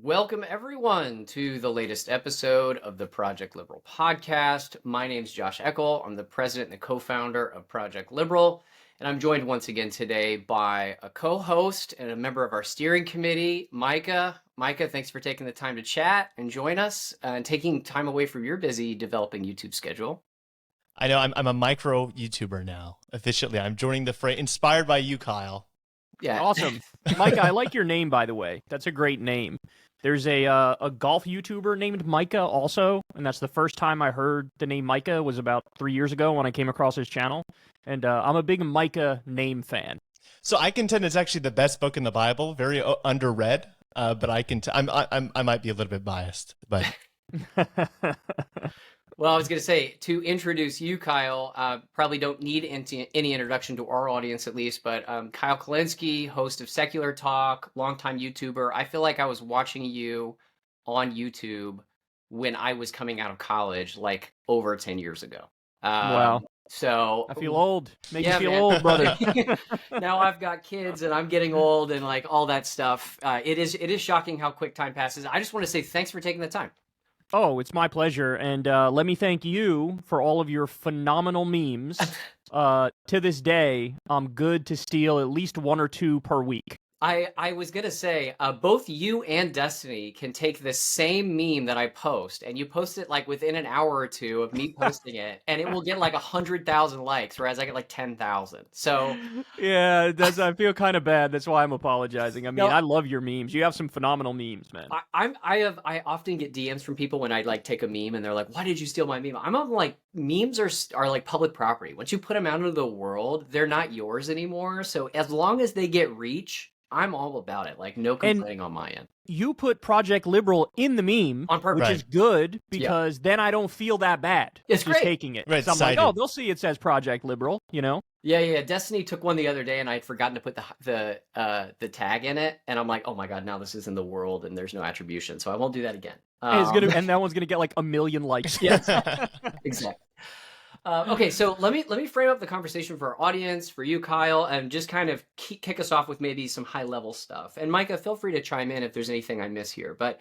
Welcome, everyone, to the latest episode of the Project Liberal podcast. My name's Josh Eakle. I'm the president and the co-founder of Project Liberal, and I'm joined once again today by a co-host and a member of our steering committee, Micah. Micah, thanks for taking the time to chat and join us and taking time away from your busy developing YouTube schedule. I know I'm a micro YouTuber now, officially. I'm joining the fray, inspired by you, Kyle. Yeah. Awesome. Micah, I like your name, by the way. That's a great name. There's a golf YouTuber named Micah also, and that's the first time I heard the name Micah was about 3 years ago when I came across his channel. And I'm a big Micah name fan. So I contend it's actually the best book in the Bible, very underread, but I might be a little bit biased, but Well, I was going to say, to introduce you, Kyle, probably don't need any introduction to our audience at least, but Kyle Kulinski, host of Secular Talk, longtime YouTuber. I feel like I was watching you on YouTube when I was coming out of college, like over 10 years ago. Wow. So I feel old. Make yeah, you feel man. old, brother. Now I've got kids and I'm getting old and like all that stuff. It is shocking how quick time passes. I just want to say thanks for taking the time. Oh, it's my pleasure. And let me thank you for all of your phenomenal memes. To this day, I'm good to steal at least one or two per week. I was going to say, both you and Destiny can take the same meme that I post, and you post it like within an hour or two of me posting it, and it will get like 100,000 likes, whereas I get like 10,000. So yeah, I feel kind of bad. That's why I'm apologizing. I mean, No. I love your memes. You have some phenomenal memes, man. I often get DMs from people when I like take a meme, and they're like, "Why did you steal my meme?" I'm like, memes are like public property. Once you put them out into the world, they're not yours anymore. So as long as they get reach, I'm all about it. Like, no complaining on my end. You put Project Liberal in the meme, On purpose. which Right. is good because then I don't feel that bad. It's just great. taking it. Right, So I'm like, cited. oh, they'll see it says Project Liberal, you know? Yeah. Destiny took one the other day, and I had forgotten to put the tag in it, and I'm like, oh my god, now this is in the world, and there's no attribution, so I won't do that again. And that one's gonna get like 1 million likes. Yes, exactly. Okay, so let me frame up the conversation for our audience, for you, Kyle, and just kind of kick us off with maybe some high level stuff. And Micah, feel free to chime in if there's anything I miss here. But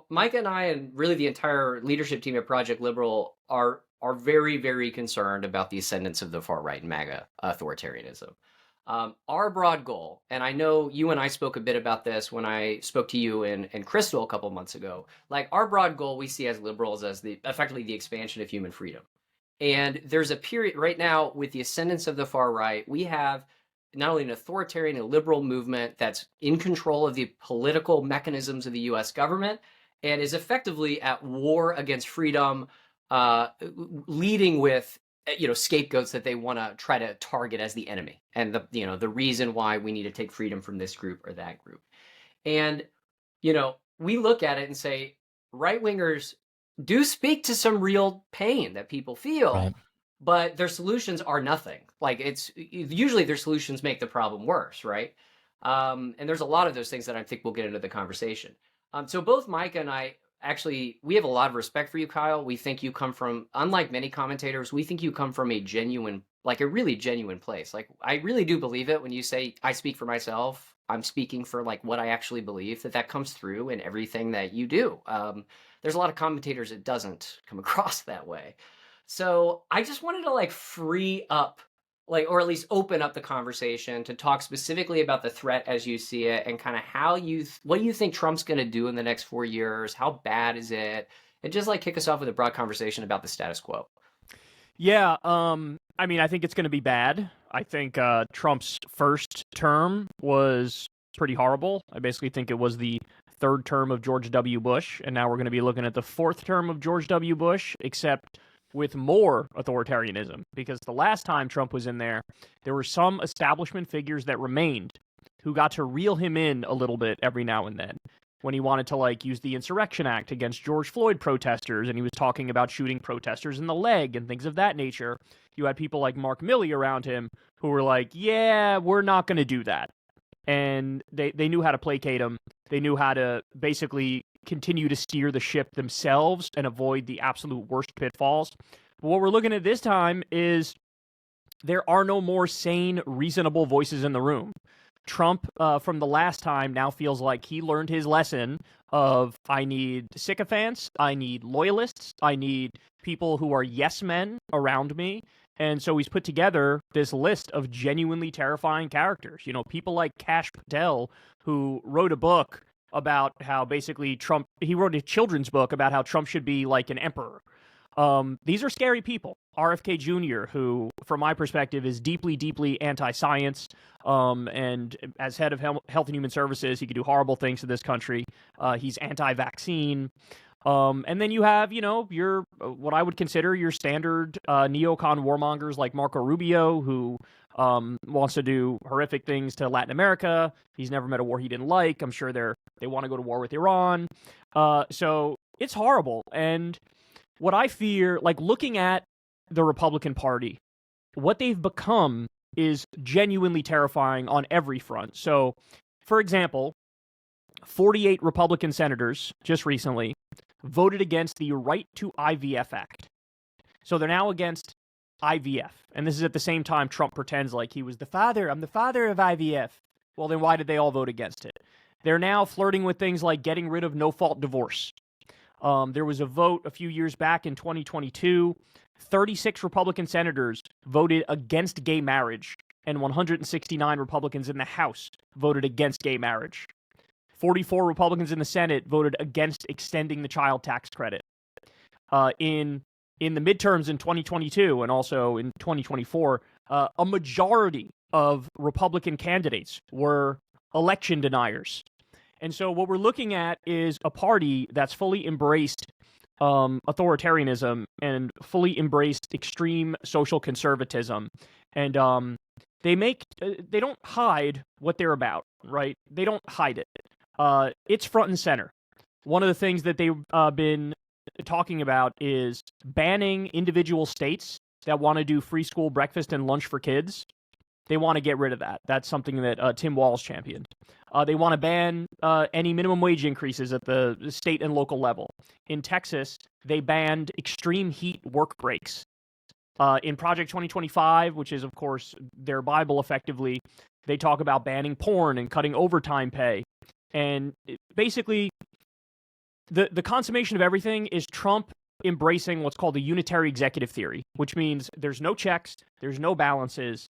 Micah and I, and really the entire leadership team at Project Liberal, are very, very concerned about the ascendance of the far right and MAGA authoritarianism. Our broad goal, and I know you and I spoke a bit about this when I spoke to you and Crystal a couple months ago. Like, our broad goal we see as liberals as effectively the expansion of human freedom. And there's a period right now with the ascendance of the far right. We have not only an authoritarian and liberal movement that's in control of the political mechanisms of the U.S. government and is effectively at war against freedom, leading with scapegoats that they want to try to target as the enemy and the reason why we need to take freedom from this group or that group. And we look at it and say, right wingers do speak to some real pain that people feel, Right. but their solutions are nothing. Like, it's usually their solutions make the problem worse, right? And there's a lot of those things that I think we'll get into the conversation. So both Micah and I, actually, we have a lot of respect for you, Kyle. We think you come from, unlike many commentators, we think you come from a really genuine place. Like, I really do believe it when you say, I speak for myself. I'm speaking for like what I actually believe, that comes through in everything that you do. There's a lot of commentators it doesn't come across that way. So I just wanted to like free up, or at least open up the conversation to talk specifically about the threat as you see it, and kind of what you think Trump's going to do in the next 4 years. How bad is it? And just like kick us off with a broad conversation about the status quo. Yeah, I mean, I think it's going to be bad. I think Trump's first term was pretty horrible. I basically think it was the third term of George W. Bush, and now we're going to be looking at the fourth term of George W. Bush, except with more authoritarianism. Because the last time Trump was in there were some establishment figures that remained who got to reel him in a little bit every now and then. When he wanted to like use the Insurrection Act against George Floyd protesters, and he was talking about shooting protesters in the leg and things of that nature, you had people like Mark Milley around him who were like, yeah, we're not going to do that. And they knew how to placate him. They knew how to basically continue to steer the ship themselves and avoid the absolute worst pitfalls. But what we're looking at this time is there are no more sane, reasonable voices in the room. Trump, from the last time, now feels like he learned his lesson of I need sycophants, I need loyalists, I need people who are yes men around me. And so he's put together this list of genuinely terrifying characters. You know, people like Kash Patel, who wrote a book about how basically he wrote a children's book about how Trump should be like an emperor. These are scary people. RFK Jr., who, from my perspective, is deeply, deeply anti-science, and as head of Health and Human Services, he could do horrible things to this country. He's anti-vaccine. And then you have, your what I would consider your standard neocon warmongers like Marco Rubio, who wants to do horrific things to Latin America. He's never met a war he didn't like. I'm sure they want to go to war with Iran. So it's horrible. And what I fear, like looking at the Republican Party, what they've become is genuinely terrifying on every front. So, for example, 48 Republican senators just recently voted against the Right to IVF Act. So they're now against IVF. And this is at the same time Trump pretends like he was the father. I'm the father of IVF. Well, then why did they all vote against it? They're now flirting with things like getting rid of no-fault divorce. There was a vote a few years back in 2022. 36 Republican senators voted against gay marriage, and 169 Republicans in the House voted against gay marriage. 44 Republicans in the Senate voted against extending the child tax credit. In the midterms in 2022 and also in 2024, a majority of Republican candidates were election deniers. And so what we're looking at is a party that's fully embraced authoritarianism and fully embraced extreme social conservatism. And they don't hide what they're about, right? They don't hide it. It's front and center. One of the things that they've been talking about is banning individual states that want to do free school breakfast and lunch for kids. They want to get rid of that. That's something that Tim Walz championed. They want to ban any minimum wage increases at the state and local level. In Texas, they banned extreme heat work breaks. In Project 2025, which is, of course, their Bible effectively, they talk about banning porn and cutting overtime pay. And basically, the consummation of everything is Trump embracing what's called the unitary executive theory, which means there's no checks, there's no balances.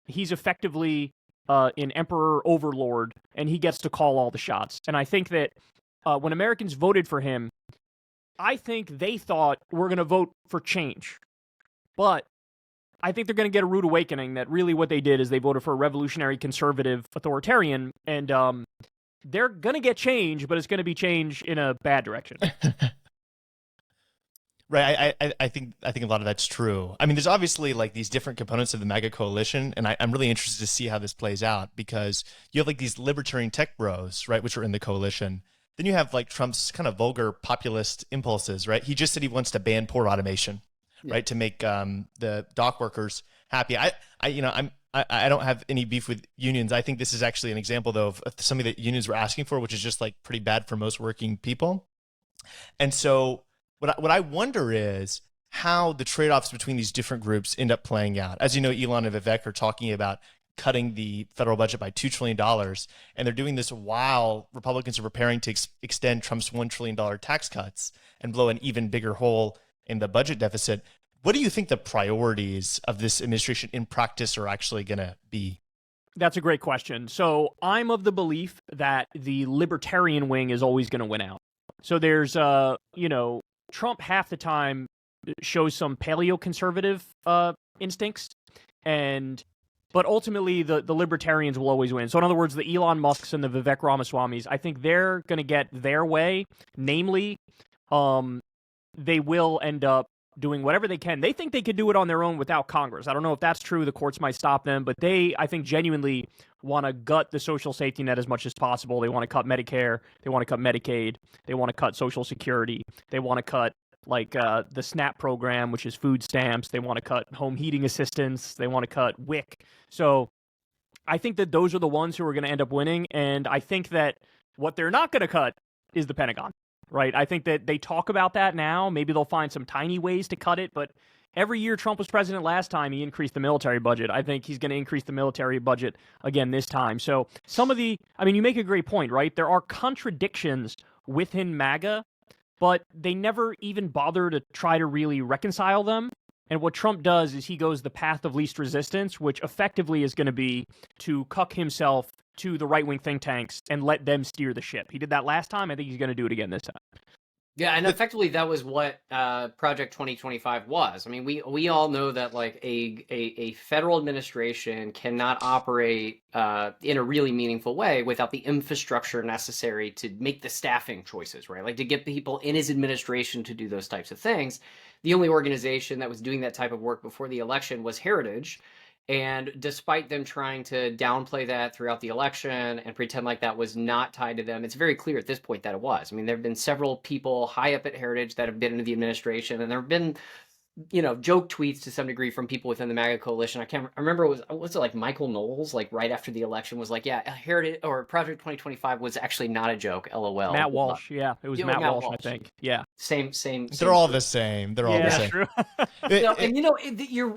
He's effectively an emperor overlord, and he gets to call all the shots. And I think that when Americans voted for him, I think they thought we're going to vote for change. But I think they're going to get a rude awakening that really what they did is they voted for a revolutionary, conservative, authoritarian, and they're going to get change, but it's going to be change in a bad direction. Right. I think a lot of that's true. I mean, there's obviously like these different components of the MAGA coalition, and I'm really interested to see how this plays out, because you have like these libertarian tech bros, right, which are in the coalition. Then you have like Trump's kind of vulgar populist impulses, right? He just said he wants to ban port automation, right, to make the dock workers happy. I don't have any beef with unions. I think this is actually an example, though, of something that unions were asking for, which is just like pretty bad for most working people. And so what I wonder is how the trade-offs between these different groups end up playing out. As you know, Elon and Vivek are talking about cutting the federal budget by $2 trillion, and they're doing this while Republicans are preparing to extend Trump's $1 trillion tax cuts and blow an even bigger hole in the budget deficit. What do you think the priorities of this administration in practice are actually going to be? That's a great question. So I'm of the belief that the Libertarian Wing is always going to win out. So there's, Trump half the time shows some paleoconservative instincts, but ultimately the libertarians will always win. So in other words, the Elon Musks and the Vivek Ramaswamis, I think they're going to get their way. Namely, they will end up doing whatever they can. They think they could do it on their own without Congress. I don't know if that's true. The courts might stop them, but they, I think, genuinely want to gut the social safety net as much as possible. They want to cut Medicare. They want to cut Medicaid. They want to cut Social Security. They want to cut the SNAP program, which is food stamps. They want to cut home heating assistance. They want to cut WIC. So I think that those are the ones who are going to end up winning. And I think that what they're not going to cut is the Pentagon. Right. I think that they talk about that now. Maybe they'll find some tiny ways to cut it, but every year Trump was president last time, he increased the military budget. I think he's going to increase the military budget again this time. So you make a great point, right? There are contradictions within MAGA, but they never even bother to try to really reconcile them. And what Trump does is he goes the path of least resistance, which effectively is going to be to cuck himself to the right-wing think tanks and let them steer the ship. He did that last time. I think he's going to do it again this time. Yeah, and effectively that was what Project 2025 was. I mean, we all know that like a federal administration cannot operate in a really meaningful way without the infrastructure necessary to make the staffing choices, right? Like to get people in his administration to do those types of things. The only organization that was doing that type of work before the election was Heritage. And despite them trying to downplay that throughout the election and pretend like that was not tied to them, it's very clear at this point that it was. I mean, there have been several people high up at Heritage that have been into the administration, and there have been, joke tweets to some degree from people within the MAGA coalition. I remember was it like Michael Knowles, like right after the election was like, yeah, Heritage or Project 2025 was actually not a joke, LOL. Matt Walsh, yeah. It was Matt Walsh, I think. Yeah. Same. They're all the same. They're all the same. True.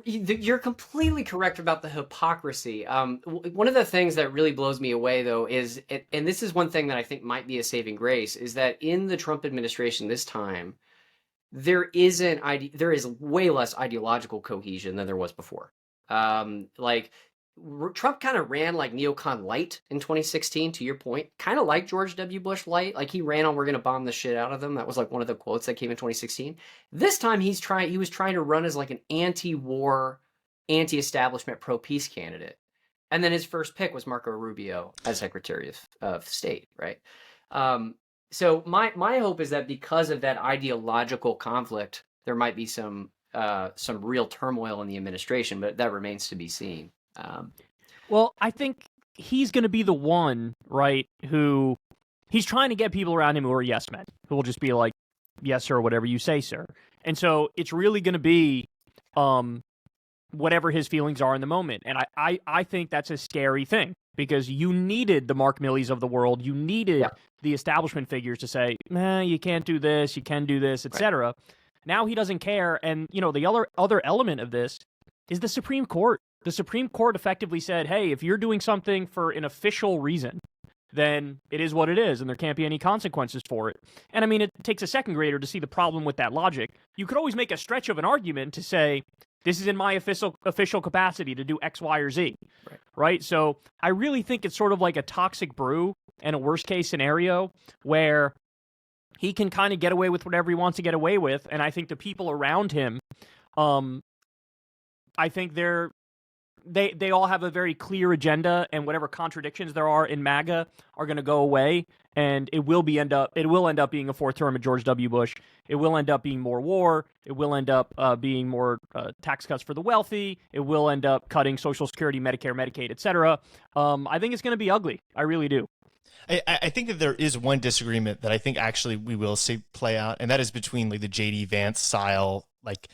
You're completely correct about the hypocrisy. One of the things that really blows me away, though, is, and this is one thing that I think might be a saving grace, is that in the Trump administration this time, there is way less ideological cohesion than there was before. Trump kind of ran like neocon light in 2016, to your point, kind of like George W. Bush light. Like he ran on, we're going to bomb the shit out of them. That was like one of the quotes that came in 2016. This time he was trying to run as like an anti-war, anti-establishment, pro-peace candidate. And then his first pick was Marco Rubio as Secretary of State, right? So my hope is that because of that ideological conflict, there might be some real turmoil in the administration, but that remains to be seen. Well, I think he's going to be the one, right, who he's trying to get people around him who are yes men, who will just be like, yes, sir, whatever you say, sir. And so it's really going to be whatever his feelings are in the moment. And I think that's a scary thing because you needed the Mark Millies of the world. You needed the establishment figures to say, you can't do this, you can do this, etc. Right. Now he doesn't care. And, the other element of this is the Supreme Court. The Supreme Court effectively said, hey, if you're doing something for an official reason, then it is what it is, and there can't be any consequences for it. And I mean, it takes a second grader to see the problem with that logic. You could always make a stretch of an argument to say, this is in my official capacity to do X, Y, or Z, right? So I really think it's sort of like a toxic brew and a worst-case scenario where he can kind of get away with whatever he wants to get away with, and I think the people around him, I think they all have a very clear agenda, and whatever contradictions there are in MAGA are going to go away, and it will end up being a fourth term of George W. Bush. It will end up being more war. It will end up being more tax cuts for the wealthy. It will end up cutting Social Security, Medicare, Medicaid, etc. I think it's going to be ugly. I really do. I think that there is one disagreement that I think actually we will see play out, and that is between like the J.D. Vance style, like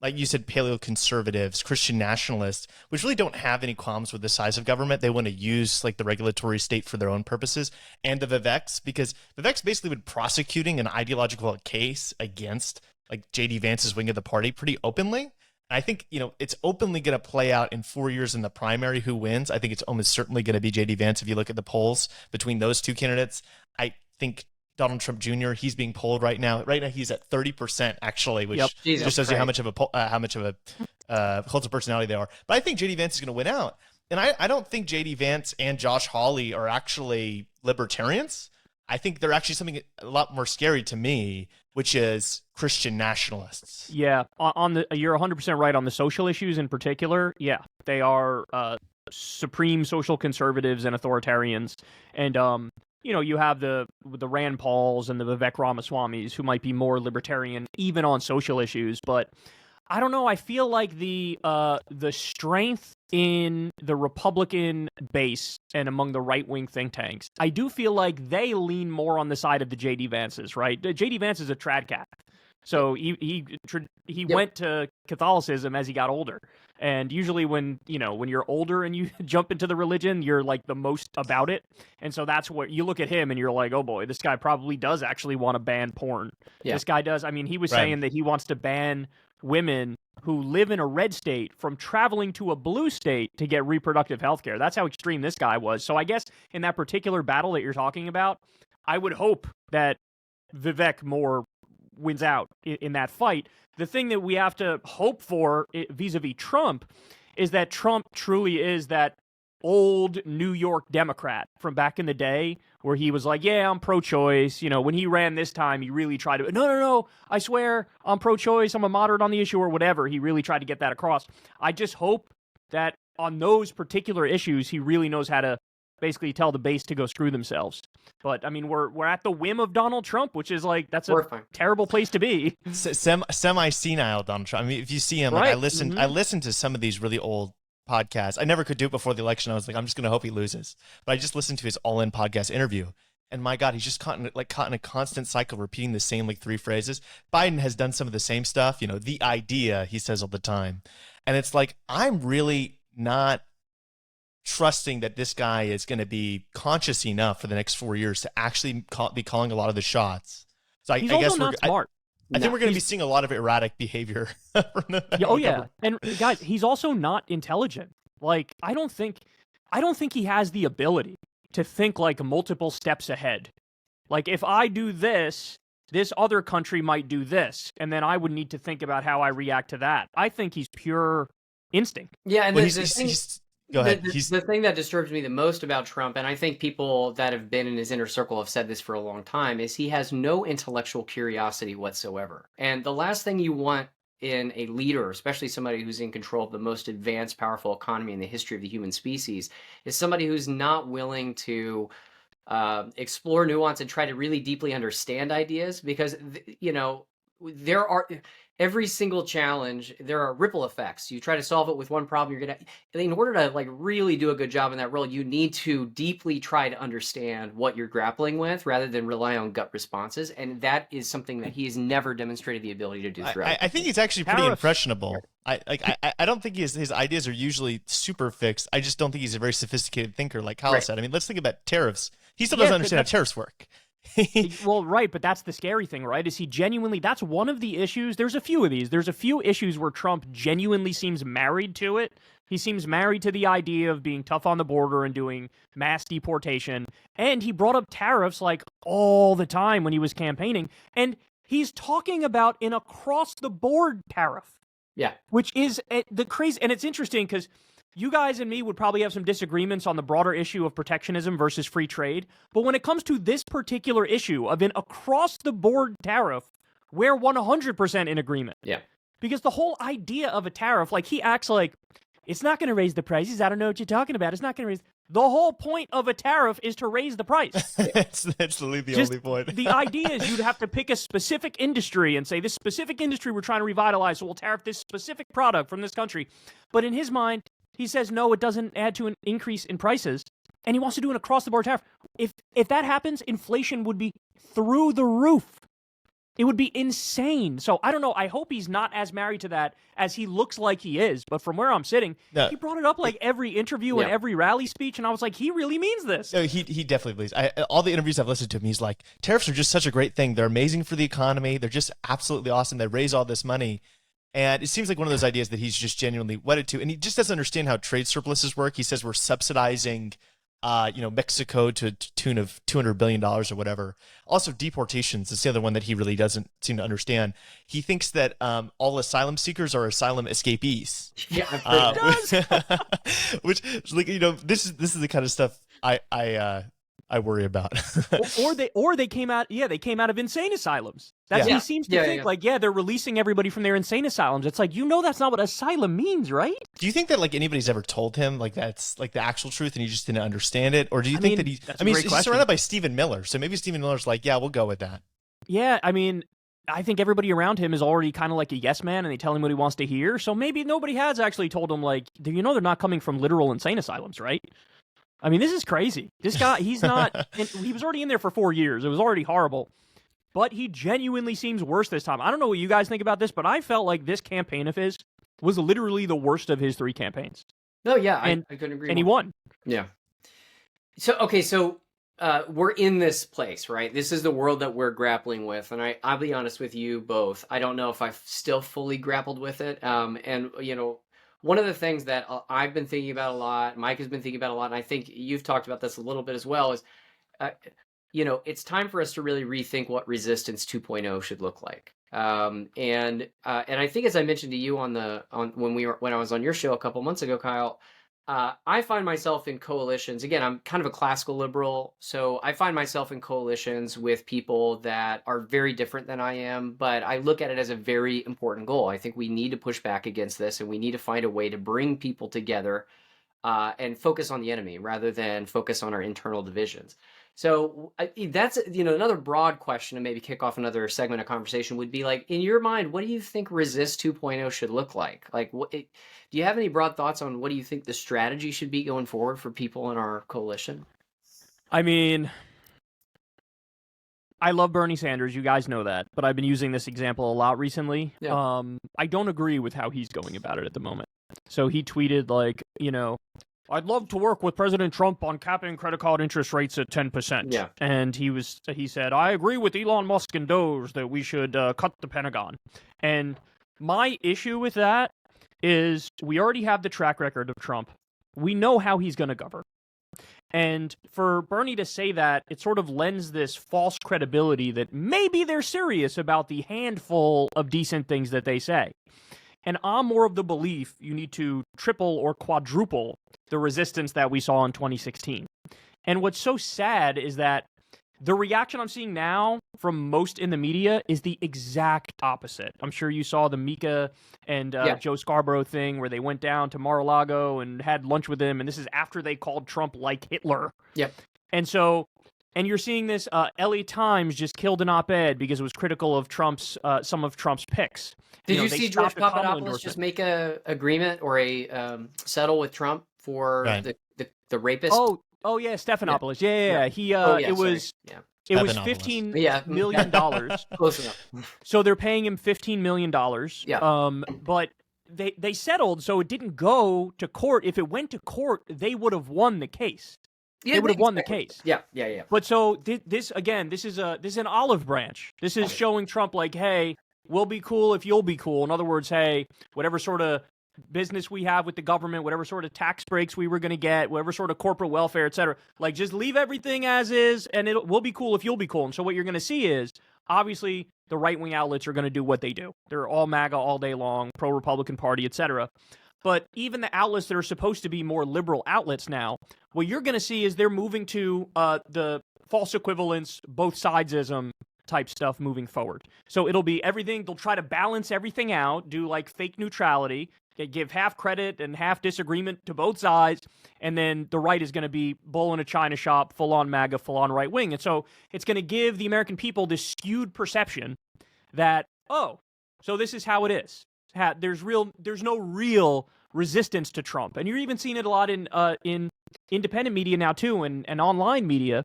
you said, paleoconservatives, Christian nationalists, which really don't have any qualms with the size of government. They want to use like the regulatory state for their own purposes, and the Viveks, because Viveks basically been prosecuting an ideological case against like J.D. Vance's wing of the party pretty openly. And I think, it's openly going to play out in 4 years in the primary who wins. I think it's almost certainly going to be J.D. Vance if you look at the polls between those two candidates. I think Donald Trump Jr., he's being polled right now. Right now, he's at 30%, actually, which just shows you how much of a cult of personality they are. But I think J.D. Vance is going to win out. And I don't think J.D. Vance and Josh Hawley are actually libertarians. I think they're actually something a lot more scary to me, which is Christian nationalists. Yeah, you're 100% right on the social issues in particular. Yeah, they are supreme social conservatives and authoritarians. And you have the Rand Pauls and the Vivek Ramaswamis who might be more libertarian even on social issues, but I don't know. I feel like the strength in the Republican base and among the right-wing think tanks, I do feel like they lean more on the side of the J.D. Vances, right? J.D. Vance is a trad cat. So he went to Catholicism as he got older. And usually when you're older and you jump into the religion, you're like the most about it. And so that's what you look at him and you're like, oh boy, this guy probably does actually want to ban porn. Yeah. This guy does. I mean, he was saying that he wants to ban women who live in a red state from traveling to a blue state to get reproductive health care. That's how extreme this guy was. So I guess in that particular battle that you're talking about, I would hope that Vivek Moore wins out in that fight. The thing that we have to hope for vis-a-vis Trump is that Trump truly is that old New York Democrat from back in the day where he was like, yeah, I'm pro-choice. You know, when he ran this time, he really tried to, no, I swear I'm pro-choice. I'm a moderate on the issue or whatever. He really tried to get that across. I just hope that on those particular issues, he really knows how to basically tell the base to go screw themselves. But I mean, we're at the whim of Donald Trump, which is like, that's a terrible place to be. Semi-senile Donald Trump. I mean, if you see him, like, I listened to some of these really old podcasts. I never could do it before the election. I was like, I'm just going to hope he loses. But I just listened to his All In podcast interview. And my God, he's just caught in a constant cycle, repeating the same like 3 phrases. Biden has done some of the same stuff, you know, the idea, he says all the time. And it's like, I'm really not trusting that this guy is going to be conscious enough for the next 4 years to actually be calling a lot of the shots. So I guess not smart. I think we're going to be seeing a lot of erratic behavior. And guys, he's also not intelligent. Like, I don't think he has the ability to think like multiple steps ahead. Like, if I do this, this other country might do this, and then I would need to think about how I react to that. I think he's pure instinct. Yeah, and go ahead. The thing that disturbs me the most about Trump, and I think people that have been in his inner circle have said this for a long time, is he has no intellectual curiosity whatsoever. And the last thing you want in a leader, especially somebody who's in control of the most advanced, powerful economy in the history of the human species, is somebody who's not willing to explore nuance and try to really deeply understand ideas. Because, you know, there are... Every single challenge, there are ripple effects. You try to solve it with one problem, in order to like really do a good job in that role, you need to deeply try to understand what you're grappling with rather than rely on gut responses. And that is something that he has never demonstrated the ability to do throughout. I think he's actually pretty impressionable. I don't think his ideas are usually super fixed. I just don't think he's a very sophisticated thinker, like Kyle said. I mean, let's think about tariffs. He still doesn't understand how tariffs work. Well, right, but that's the scary thing, right? Is he genuinely, that's one of the issues. There's a few of these. There's a few issues where Trump genuinely seems married to it. He seems married to the idea of being tough on the border and doing mass deportation. And he brought up tariffs like all the time when he was campaigning. And he's talking about an across-the-board tariff. Yeah. Which is the crazy, and it's interesting because you guys and me would probably have some disagreements on the broader issue of protectionism versus free trade. But when it comes to this particular issue of an across-the-board tariff, we're 100% in agreement. Yeah. Because the whole idea of a tariff, like he acts like, it's not going to raise the prices. I don't know what you're talking about. It's not going to raise. The whole point of a tariff is to raise the price. That's literally the only point. The idea is you'd have to pick a specific industry and say, this specific industry we're trying to revitalize, so we'll tariff this specific product from this country. But in his mind, he says, no, it doesn't add to an increase in prices, and he wants to do an across-the-board tariff. If that happens, inflation would be through the roof. It would be insane. So I don't know. I hope he's not as married to that as he looks like he is. But from where I'm sitting, he brought it up like every interview and every rally speech, and I was like, he really means this. No, he definitely believes. All the interviews I've listened to him, he's like, tariffs are just such a great thing. They're amazing for the economy. They're just absolutely awesome. They raise all this money. And it seems like one of those ideas that he's just genuinely wedded to. And he just doesn't understand how trade surpluses work. He says we're subsidizing Mexico to a tune of $200 billion or whatever. Also, deportations is the other one that he really doesn't seem to understand. He thinks that all asylum seekers are asylum escapees. Yeah, I've heard which, like, this is the kind of stuff I worry about. or they came out of insane asylums. He seems to think like, they're releasing everybody from their insane asylums. It's like, that's not what asylum means, right? Do you think that like anybody's ever told him like that's like the actual truth and he just didn't understand it? Or do you think that he's surrounded by Stephen Miller, so maybe Stephen Miller's like, yeah, we'll go with that. Yeah, I mean, I think everybody around him is already kind of like a yes man and they tell him what he wants to hear. So maybe nobody has actually told him like, they're not coming from literal insane asylums, right? I mean, this is crazy. This guy, he's not, and he was already in there for 4 years. It was already horrible. But he genuinely seems worse this time. I don't know what you guys think about this, but I felt like this campaign of his was literally the worst of his 3 campaigns. No, yeah, I couldn't agree more. And he won. Yeah. So, okay, so we're in this place, right? This is the world that we're grappling with, and I'll be honest with you both. I don't know if I've still fully grappled with it. And one of the things that I've been thinking about a lot, Mike has been thinking about a lot, and I think you've talked about this a little bit as well, is it's time for us to really rethink what Resistance 2.0 should look like. And I think, as I mentioned to you when I was on your show a couple months ago, Kyle, I find myself in coalitions. Again, I'm kind of a classical liberal, so I find myself in coalitions with people that are very different than I am, but I look at it as a very important goal. I think we need to push back against this, and we need to find a way to bring people together and focus on the enemy rather than focus on our internal divisions. So that's another broad question to maybe kick off another segment of conversation would be like, in your mind, what do you think Resist 2.0 should look like? Like, do you have any broad thoughts on what do you think the strategy should be going forward for people in our coalition? I mean, I love Bernie Sanders, you guys know that, but I've been using this example a lot recently. Yeah. I don't agree with how he's going about it at the moment. So he tweeted like, I'd love to work with President Trump on capping credit card interest rates at 10%. Yeah. And he said, I agree with Elon Musk and Doge that we should cut the Pentagon. And my issue with that is we already have the track record of Trump. We know how he's going to govern. And for Bernie to say that, it sort of lends this false credibility that maybe they're serious about the handful of decent things that they say. And I'm more of the belief you need to triple or quadruple the resistance that we saw in 2016. And what's so sad is that the reaction I'm seeing now from most in the media is the exact opposite. I'm sure you saw the Micah and Joe Scarborough thing where they went down to Mar-a-Lago and had lunch with him, and this is after they called Trump like Hitler. Yep. And you're seeing this, LA Times just killed an op-ed because it was critical of some of Trump's picks. Did you see George Papadopoulos just make a agreement or a settle with Trump for the rapist? Oh yeah, Stephanopoulos. Yeah. It was $15 million. Close enough. So they're paying him $15 million. Yeah. But they settled, so it didn't go to court. If it went to court, they would have won the case. Yeah, they would have won the case. Yeah. But so this is an olive branch. This is showing Trump like, hey, we'll be cool if you'll be cool. In other words, hey, whatever sort of business we have with the government, whatever sort of tax breaks we were going to get, whatever sort of corporate welfare, etc., like just leave everything as is, and we'll be cool if you'll be cool. And so what you're going to see is, obviously, the right-wing outlets are going to do what they do. They're all MAGA all day long, pro-Republican Party, etc. But even the outlets that are supposed to be more liberal outlets now, what you're going to see is they're moving to the false equivalence, both sidesism type stuff moving forward. So it'll be everything. They'll try to balance everything out, do like fake neutrality, give half credit and half disagreement to both sides, and then the right is going to be bull in a china shop, full-on MAGA, full-on right-wing. And so it's going to give the American people this skewed perception that, oh, so this is how it is. There's no real resistance to Trump. And you're even seeing it a lot in independent media now too, and online media.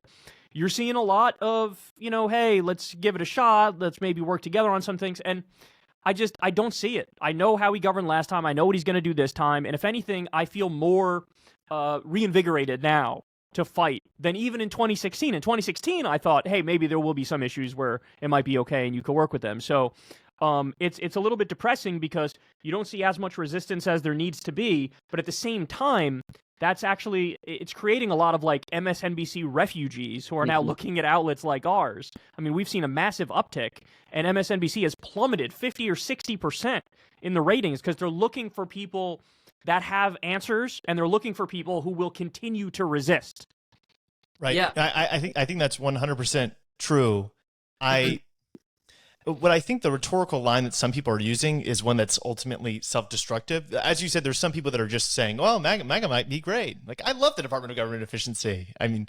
You're seeing a lot of, hey, let's give it a shot. Let's maybe work together on some things. And I don't see it. I know how he governed last time. I know what he's going to do this time. And if anything, I feel more reinvigorated now to fight than even in 2016. In 2016, I thought, hey, maybe there will be some issues where it might be okay and you could work with them. So it's a little bit depressing because you don't see as much resistance as there needs to be. But at the same time, it's creating a lot of like MSNBC refugees who are now looking at outlets like ours. I mean, we've seen a massive uptick, and MSNBC has plummeted 50 or 60% in the ratings because they're looking for people that have answers, and they're looking for people who will continue to resist. Right. Yeah. I think that's 100% true. What I think the rhetorical line that some people are using is one that's ultimately self-destructive. As you said, there's some people that are just saying, well, MAGA might be great. Like, I love the Department of Government Efficiency. I mean,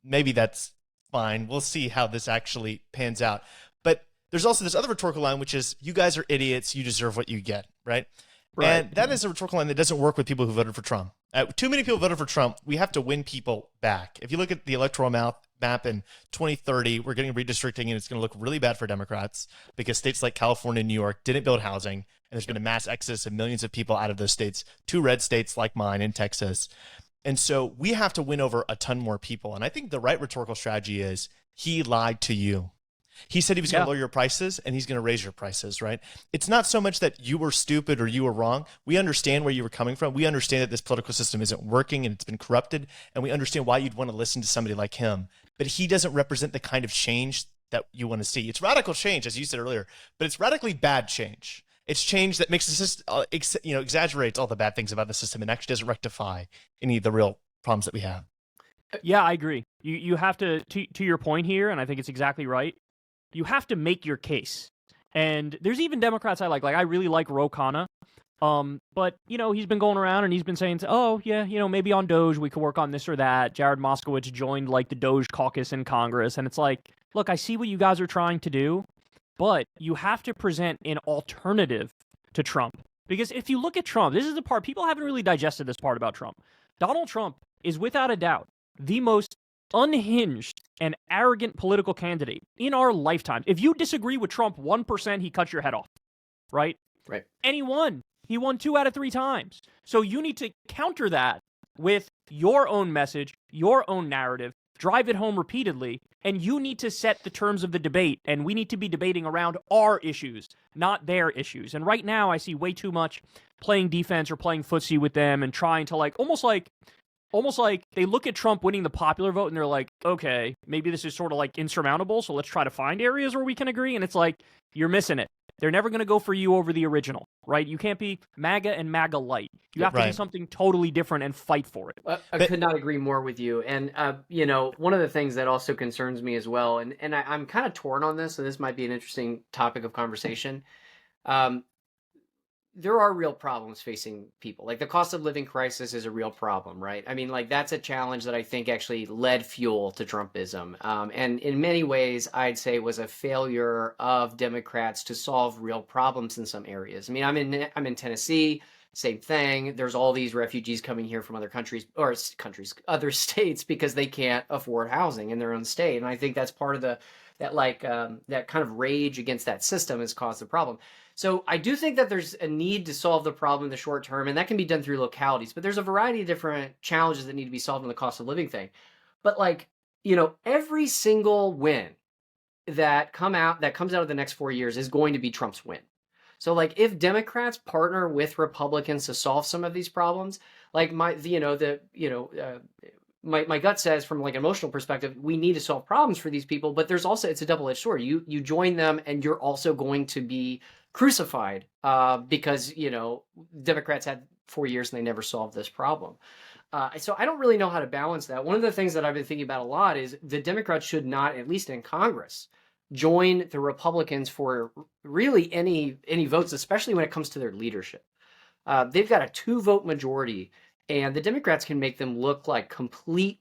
maybe that's fine. We'll see how this actually pans out. But there's also this other rhetorical line, which is, you guys are idiots. You deserve what you get, right? And that is a rhetorical line that doesn't work with people who voted for Trump. Too many people voted for Trump. We have to win people back. If you look at the electoral map in 2030, we're getting redistricting, and it's going to look really bad for Democrats because states like California and New York didn't build housing, and there's been a mass exodus of millions of people out of those states to red states like mine in Texas. And so we have to win over a ton more people. And I think the right rhetorical strategy is he lied to you. He said he was going to lower your prices and he's going to raise your prices, right? It's not so much that you were stupid or you were wrong. We understand where you were coming from. We understand that this political system isn't working and it's been corrupted. And we understand why you'd want to listen to somebody like him. But he doesn't represent the kind of change that you want to see. It's radical change, as you said earlier, but it's radically bad change. It's change that makes the system, exaggerates all the bad things about the system and actually doesn't rectify any of the real problems that we have. Yeah, I agree. You have to your point here, and I think it's exactly right. You have to make your case. And there's even Democrats I like. Like, I really like Ro Khanna. But, he's been going around and he's been saying, maybe on Doge we could work on this or that. Jared Moskowitz joined, like, the Doge caucus in Congress. And it's like, look, I see what you guys are trying to do, but you have to present an alternative to Trump. Because if you look at Trump, this is the part, people haven't really digested this part about Trump. Donald Trump is without a doubt the most unhinged and arrogant political candidate in our lifetime. If you disagree with Trump 1%, he cuts your head off, right? Right. And he won 2 out of 3 times. So you need to counter that with your own message, your own narrative, drive it home repeatedly, and you need to set the terms of the debate, and we need to be debating around our issues, not their issues. And right now I see way too much playing defense or playing footsie with them and trying to almost like they look at Trump winning the popular vote and they're like, okay, maybe this is sort of like insurmountable, so let's try to find areas where we can agree. And it's like, you're missing it. They're never going to go for you over the original, right? You can't be MAGA and MAGA light. You have to be something totally different and fight for it. I could not agree more with you. And, one of the things that also concerns me as well, and I'm kind of torn on this, so this might be an interesting topic of conversation. There are real problems facing people. Like, the cost of living crisis is a real problem, right? I mean, like, that's a challenge that I think actually led fuel to Trumpism. And in many ways, I'd say was a failure of Democrats to solve real problems in some areas. I mean, I'm in Tennessee, same thing. There's all these refugees coming here from other other states because they can't afford housing in their own state. And I think that's part of that kind of rage against that system has caused the problem. So I do think that there's a need to solve the problem in the short term, and that can be done through localities. But there's a variety of different challenges that need to be solved in the cost of living thing. But every single win that comes out of the next 4 years is going to be Trump's win. So if Democrats partner with Republicans to solve some of these problems, my gut says from an emotional perspective, we need to solve problems for these people, but there's also, it's a double-edged sword. You join them and you're also going to be crucified because, Democrats had 4 years and they never solved this problem. So I don't really know how to balance that. One of the things that I've been thinking about a lot is the Democrats should not, at least in Congress, join the Republicans for really any votes, especially when it comes to their leadership. They've got a 2-vote majority, and the Democrats can make them look like complete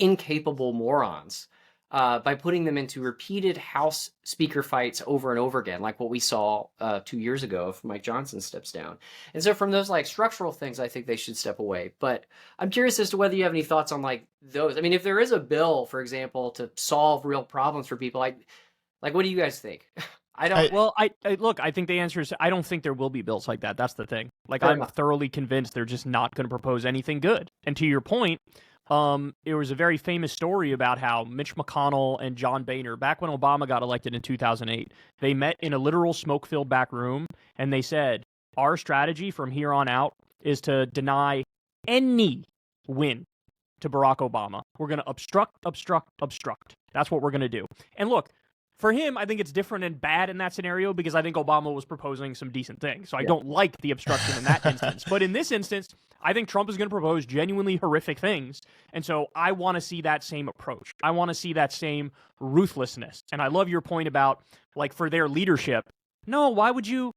incapable morons by putting them into repeated House Speaker fights over and over again, like what we saw 2 years ago if Mike Johnson steps down. And so from those structural things, I think they should step away. But I'm curious as to whether you have any thoughts on those. I mean, if there is a bill, for example, to solve real problems for people, what do you guys think? I think the answer is I don't think there will be bills like that. That's the thing. I'm thoroughly convinced they're just not going to propose anything good. And to your point, there was a very famous story about how Mitch McConnell and John Boehner, back when Obama got elected in 2008, they met in a literal smoke-filled back room, and they said, our strategy from here on out is to deny any win to Barack Obama. We're going to obstruct. That's what we're going to do. And look, for him, I think it's different and bad in that scenario because I think Obama was proposing some decent things. So I don't like the obstruction in that instance. But in this instance, I think Trump is going to propose genuinely horrific things. And so I want to see that same approach. I want to see that same ruthlessness. And I love your point about, for their leadership. No, why would you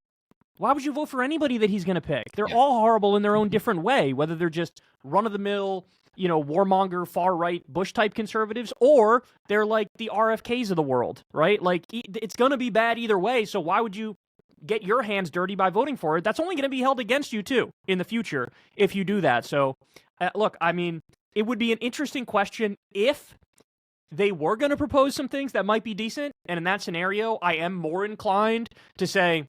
vote for anybody that he's going to pick? They're all horrible in their own different way, whether they're just run-of-the-mill, warmonger, far-right, Bush-type conservatives, or they're like the RFKs of the world, right? It's going to be bad either way, so why would you get your hands dirty by voting for it? That's only going to be held against you, too, in the future, if you do that. So, look, I mean, it would be an interesting question if they were going to propose some things that might be decent, and in that scenario, I am more inclined to say,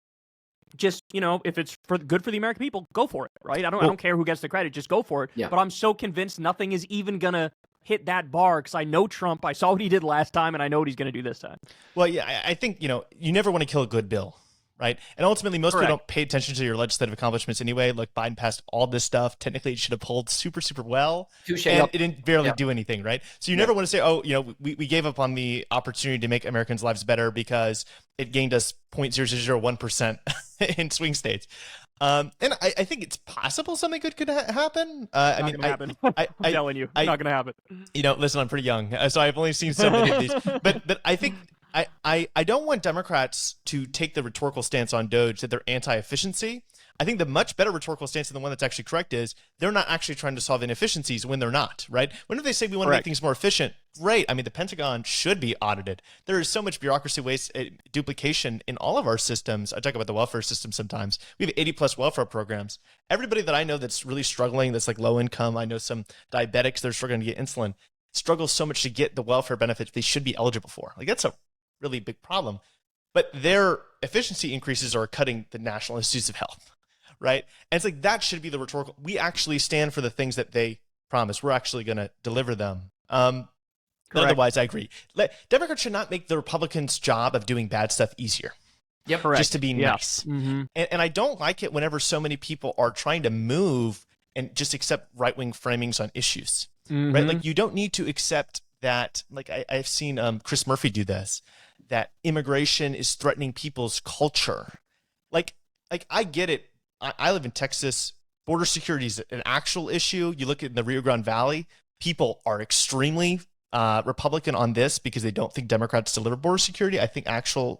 just, if it's good for the American people, go for it, right? I don't care who gets the credit, just go for it. Yeah. But I'm so convinced nothing is even gonna hit that bar because I know Trump. I saw what he did last time, and I know what he's going to do this time. Well, yeah, I think, you never want to kill a good bill, right? And ultimately, most people don't pay attention to your legislative accomplishments anyway. Look, Biden passed all this stuff. Technically, it should have pulled super, super well. And it didn't barely do anything, right? So you never want to say, we gave up on the opportunity to make Americans' lives better because it gained us 0.0001% in swing states. And I think it's possible something good could happen. I'm telling you, it's not going to happen. Listen, I'm pretty young, so I've only seen so many of these. But I think I don't want Democrats to take the rhetorical stance on DOJ that they're anti-efficiency. I think the much better rhetorical stance, and the one that's actually correct, is they're not actually trying to solve inefficiencies when they're not, right? Whenever they say we want to make things more efficient, great. I mean, the Pentagon should be audited. There is so much bureaucracy, waste, duplication in all of our systems. I talk about the welfare system sometimes. We have 80 plus welfare programs. Everybody that I know that's really struggling, that's like low income, I know some diabetics that are struggling to get insulin, struggle so much to get the welfare benefits they should be eligible for. Like, that's a really big problem. But their efficiency increases are cutting the National Institutes of Health. Right. And it's like, that should be the rhetorical. We actually stand for the things that they promise. We're actually going to deliver them. Otherwise, I agree. Democrats should not make the Republicans' job of doing bad stuff easier. Yep. Correct. Just to be nice. Mm-hmm. And I don't like it whenever so many people are trying to move and just accept right-wing framings on issues. Mm-hmm. Right. Like, you don't need to accept that. Like, I've seen Chris Murphy do this, that immigration is threatening people's culture. Like I get it. I live in Texas. Border security is an actual issue. You look at the Rio Grande Valley, people are extremely Republican on this because they don't think Democrats deliver border security. I think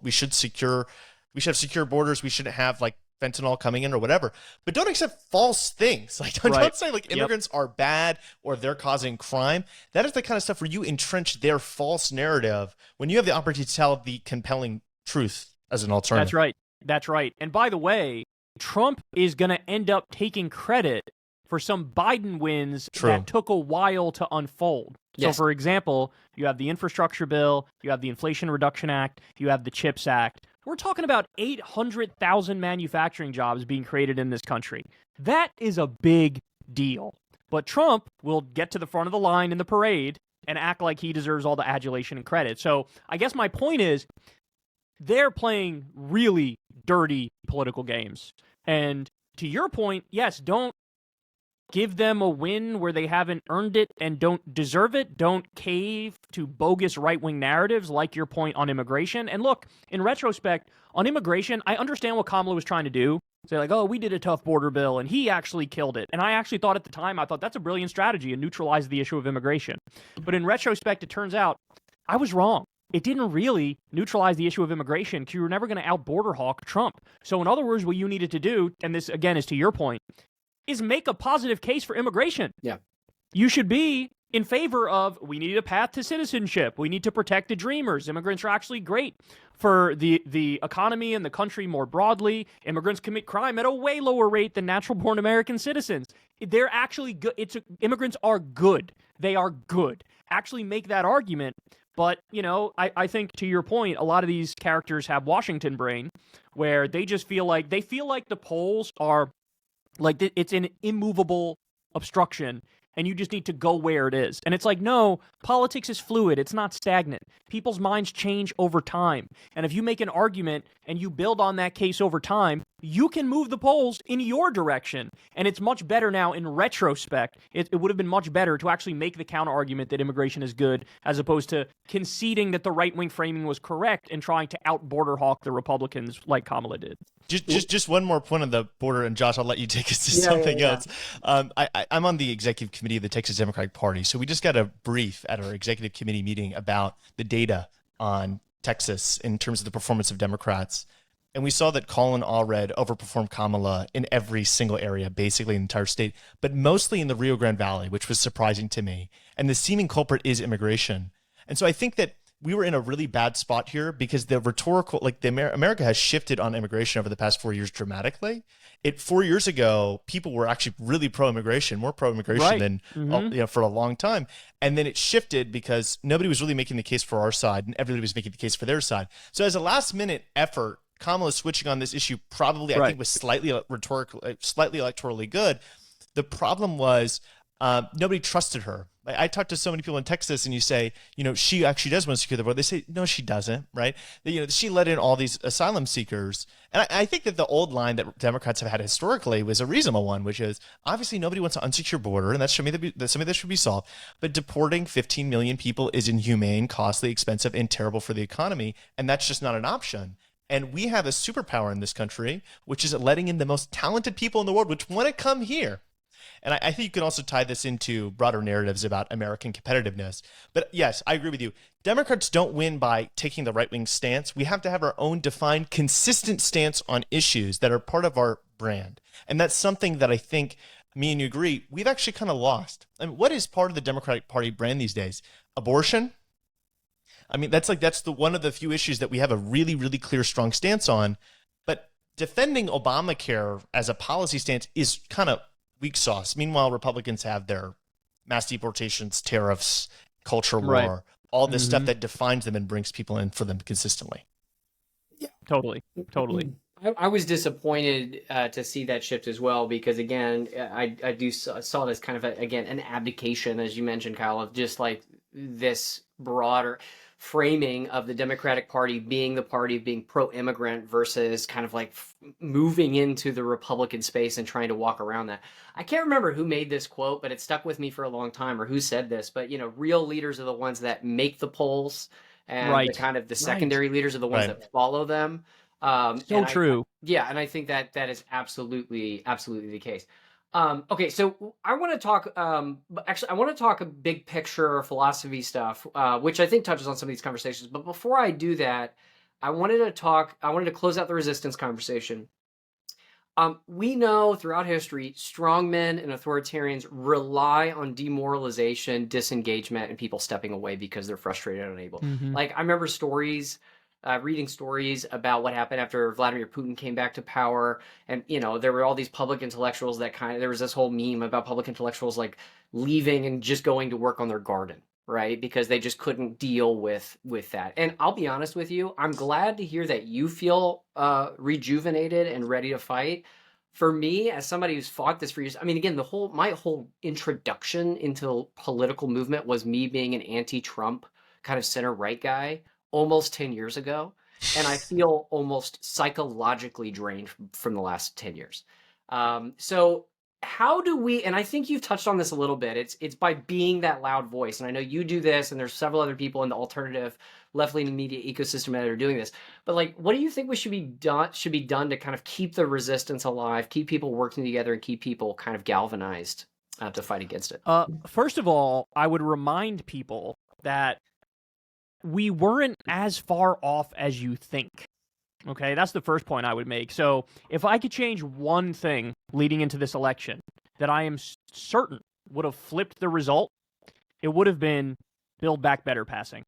we should have secure borders. We shouldn't have like fentanyl coming in or whatever. But don't accept false things. Like, don't say like immigrants are bad or they're causing crime. That is the kind of stuff where you entrench their false narrative when you have the opportunity to tell the compelling truth as an alternative. That's right. And by the way, Trump is going to end up taking credit for some Biden wins that took a while to unfold. Yes. So, for example, you have the infrastructure bill, you have the Inflation Reduction Act, you have the CHIPS Act. We're talking about 800,000 manufacturing jobs being created in this country. That is a big deal. But Trump will get to the front of the line in the parade and act like he deserves all the adulation and credit. So I guess my point is, they're playing really dirty political games. And to your point, yes, don't give them a win where they haven't earned it and don't deserve it. Don't cave to bogus right-wing narratives like your point on immigration. And look, in retrospect, on immigration, I understand what Kamala was trying to do. Say like, oh, we did a tough border bill and he actually killed it. And I actually thought at the time, that's a brilliant strategy and neutralized the issue of immigration. But in retrospect, it turns out I was wrong. It didn't really neutralize the issue of immigration because you were never going to out-border hawk Trump. So in other words, what you needed to do, and this again is to your point, is make a positive case for immigration. Yeah. You should be in favor of, we need a path to citizenship. We need to protect the dreamers. Immigrants are actually great for the economy and the country more broadly. Immigrants commit crime at a way lower rate than natural-born American citizens. They're actually good. Immigrants are good. They are good. Actually make that argument. But, I think to your point, a lot of these characters have Washington brain where they just feel like the polls are like it's an immovable obstruction and you just need to go where it is. And it's like, no, politics is fluid. It's not stagnant. People's minds change over time. And if you make an argument and you build on that case over time, you can move the polls in your direction. And it's much better now in retrospect. It would have been much better to actually make the counter argument that immigration is good as opposed to conceding that the right-wing framing was correct and trying to out-border hawk the Republicans like Kamala did. Just one more point on the border, and Josh, I'll let you take us to something else. I'm on the executive committee of the Texas Democratic Party, so we just got a brief at our executive committee meeting about the data on Texas in terms of the performance of Democrats. And we saw that Colin Allred overperformed Kamala in every single area, basically in the entire state, but mostly in the Rio Grande Valley, which was surprising to me. And the seeming culprit is immigration. And so I think that we were in a really bad spot here because the rhetorical, like America has shifted on immigration over the past 4 years dramatically. 4 years ago, people were actually really pro-immigration, more pro-immigration than for a long time. And then it shifted because nobody was really making the case for our side and everybody was making the case for their side. So as a last minute effort, Kamala switching on this issue probably, I think, was slightly electorally good. The problem was nobody trusted her. I talked to so many people in Texas, and you say, she actually does want to secure the vote. They say, no, she doesn't, right? She let in all these asylum seekers. And I think that the old line that Democrats have had historically was a reasonable one, which is obviously nobody wants an unsecure border, and that's something that should be solved. But deporting 15 million people is inhumane, costly, expensive, and terrible for the economy, and that's just not an option. And we have a superpower in this country, which is letting in the most talented people in the world, which want to come here. And I think you can also tie this into broader narratives about American competitiveness. But yes, I agree with you. Democrats don't win by taking the right-wing stance. We have to have our own defined, consistent stance on issues that are part of our brand. And that's something that I think, me and you agree, we've actually kind of lost. I mean, what is part of the Democratic Party brand these days? Abortion? I mean, that's one of the few issues that we have a really, really clear, strong stance on. But defending Obamacare as a policy stance is kind of weak sauce. Meanwhile, Republicans have their mass deportations, tariffs, culture war, all this stuff that defines them and brings people in for them consistently. Yeah, totally. I was disappointed to see that shift as well, because again, I saw it as kind of an abdication, as you mentioned, Kyle, of just like this broader framing of the Democratic Party being the party of being pro-immigrant versus kind of like moving into the Republican space and trying to walk around that. I can't remember who made this quote, but it stuck with me for a long time, or who said this, but real leaders are the ones that make the polls, and the kind of the secondary leaders are the ones that follow them. So true. And I think that is absolutely the case. Okay, so I want to talk. Actually, I want to talk a big picture philosophy stuff, which I think touches on some of these conversations. But before I do that, I wanted to close out the resistance conversation. We know throughout history, strongmen and authoritarians rely on demoralization, disengagement, and people stepping away because they're frustrated and unable. Like, I remember reading stories about what happened after Vladimir Putin came back to power. And, there were all these public intellectuals there was this whole meme about public intellectuals like leaving and just going to work on their garden, right? Because they just couldn't deal with that. And I'll be honest with you, I'm glad to hear that you feel rejuvenated and ready to fight. For me, as somebody who's fought this for years, I mean, again, my whole introduction into political movement was me being an anti-Trump kind of center-right guy almost 10 years ago. And I feel almost psychologically drained from the last 10 years. So how do we, and I think you've touched on this a little bit, it's by being that loud voice. And I know you do this, and there's several other people in the alternative left-leaning media ecosystem that are doing this. But like, what do you think should be done to kind of keep the resistance alive, keep people working together, and keep people kind of galvanized to fight against it? First of all, I would remind people that we weren't as far off as you think. Okay, that's the first point I would make. So if I could change one thing leading into this election that I am certain would have flipped the result, it would have been Build Back Better passing.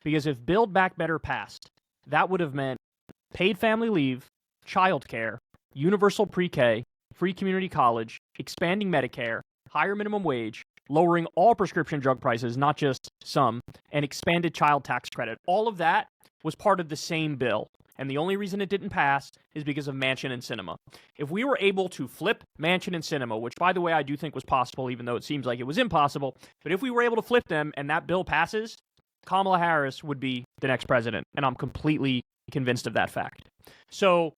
Because if Build Back Better passed, that would have meant paid family leave, childcare, universal pre-K, free community college, expanding Medicare, higher minimum wage, lowering all prescription drug prices, not just some, and expanded child tax credit. All of that was part of the same bill. And the only reason it didn't pass is because of Manchin and Sinema. If we were able to flip Manchin and Sinema, which, by the way, I do think was possible, even though it seems like it was impossible, but if we were able to flip them and that bill passes, Kamala Harris would be the next president. And I'm completely convinced of that fact. So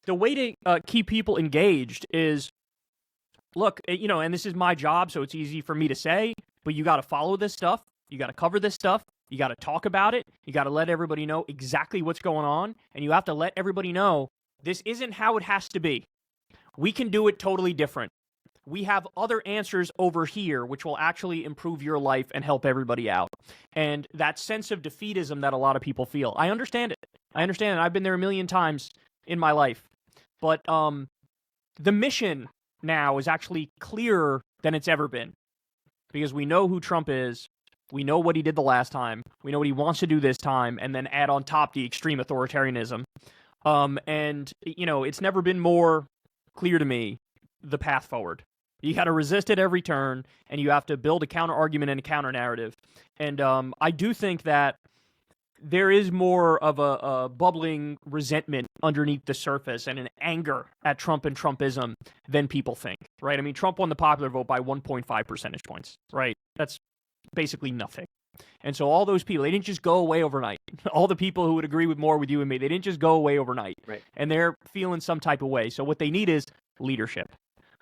the way to keep people engaged is, look, and this is my job, so it's easy for me to say, but you got to follow this stuff. You got to cover this stuff. You got to talk about it. You got to let everybody know exactly what's going on. And you have to let everybody know this isn't how it has to be. We can do it totally different. We have other answers over here, which will actually improve your life and help everybody out. And that sense of defeatism that a lot of people feel, I understand it. I've been there a million times in my life. But the mission now is actually clearer than it's ever been, because we know who Trump is. We know what he did the last time. We know what he wants to do this time, and then add on top the extreme authoritarianism. And it's never been more clear to me the path forward. You got to resist at every turn, and you have to build a counter argument and a counter narrative. And I do think that there is more of a bubbling resentment underneath the surface and an anger at Trump and Trumpism than people think, right? I mean, Trump won the popular vote by 1.5 percentage points, right? That's basically nothing. And so all those people, they didn't just go away overnight. All the people who would agree with more with you and me, they didn't just go away overnight. Right. And they're feeling some type of way. So what they need is leadership.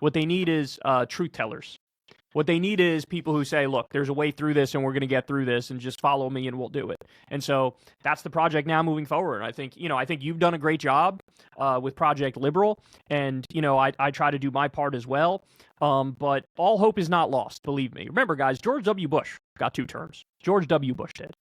What they need is truth tellers. What they need is people who say, look, there's a way through this and we're going to get through this and just follow me and we'll do it. And so that's the project now moving forward. I think you've done a great job with Project Liberal. And, I try to do my part as well. But all hope is not lost, believe me. Remember, guys, George W. Bush got 2 terms. George W. Bush did,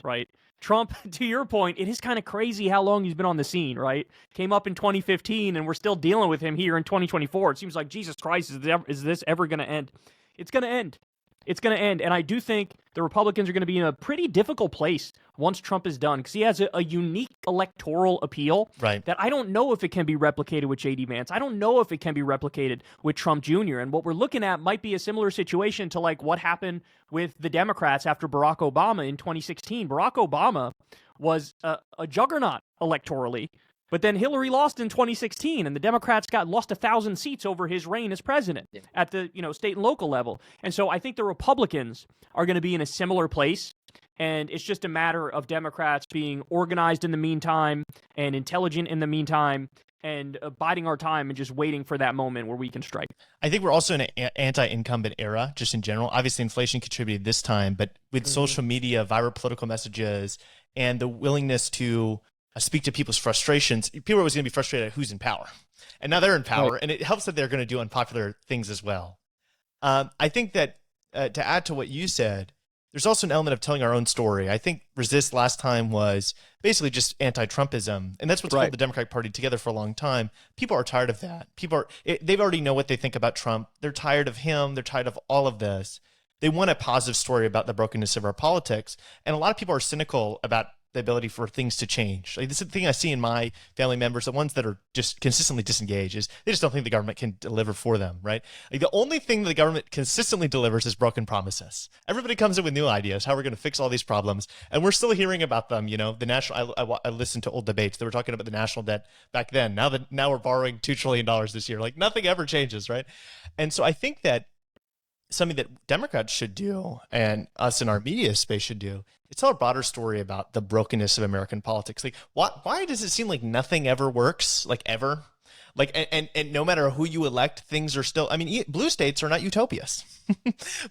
right? Trump, to your point, it is kind of crazy how long he's been on the scene, right? Came up in 2015 and we're still dealing with him here in 2024. It seems like, Jesus Christ, is this ever going to end? It's going to end. It's going to end. And I do think the Republicans are going to be in a pretty difficult place once Trump is done because he has a unique electoral appeal that I don't know if it can be replicated with J.D. Vance. I don't know if it can be replicated with Trump Jr. And what we're looking at might be a similar situation to like what happened with the Democrats after Barack Obama in 2016. Barack Obama was a juggernaut electorally. But then Hillary lost in 2016, and the Democrats lost 1,000 seats over his reign as president at the state and local level. And so I think the Republicans are going to be in a similar place, and it's just a matter of Democrats being organized in the meantime and intelligent in the meantime and biding our time and just waiting for that moment where we can strike. I think we're also in an anti-incumbent era, just in general. Obviously, inflation contributed this time, but with social media, viral political messages, and the willingness to speak to people's frustrations, people are always going to be frustrated at who's in power. And now they're in power, and it helps that they're going to do unpopular things as well. I think that to add to what you said, there's also an element of telling our own story. I think Resist last time was basically just anti-Trumpism, and that's what's held the Democratic Party together for a long time. People are tired of that. They've already know what they think about Trump. They're tired of him. They're tired of all of this. They want a positive story about the brokenness of our politics, and a lot of people are cynical about the ability for things to change. Like, this is the thing I see in my family members, the ones that are just consistently disengaged, is they just don't think the government can deliver for them, right? Like, the only thing the government consistently delivers is broken promises. Everybody comes in with new ideas, how we're going to fix all these problems, and we're still hearing about them. The national, I listened to old debates. They were talking about the national debt back then. Now we're borrowing $2 trillion this year. Like, nothing ever changes, right? And so I think that something that Democrats should do, and us in our media space should do, it's tell a broader story about the brokenness of American politics. Like, why does it seem like nothing ever works, like ever? Like, and no matter who you elect, things are still, I mean, blue states are not utopias.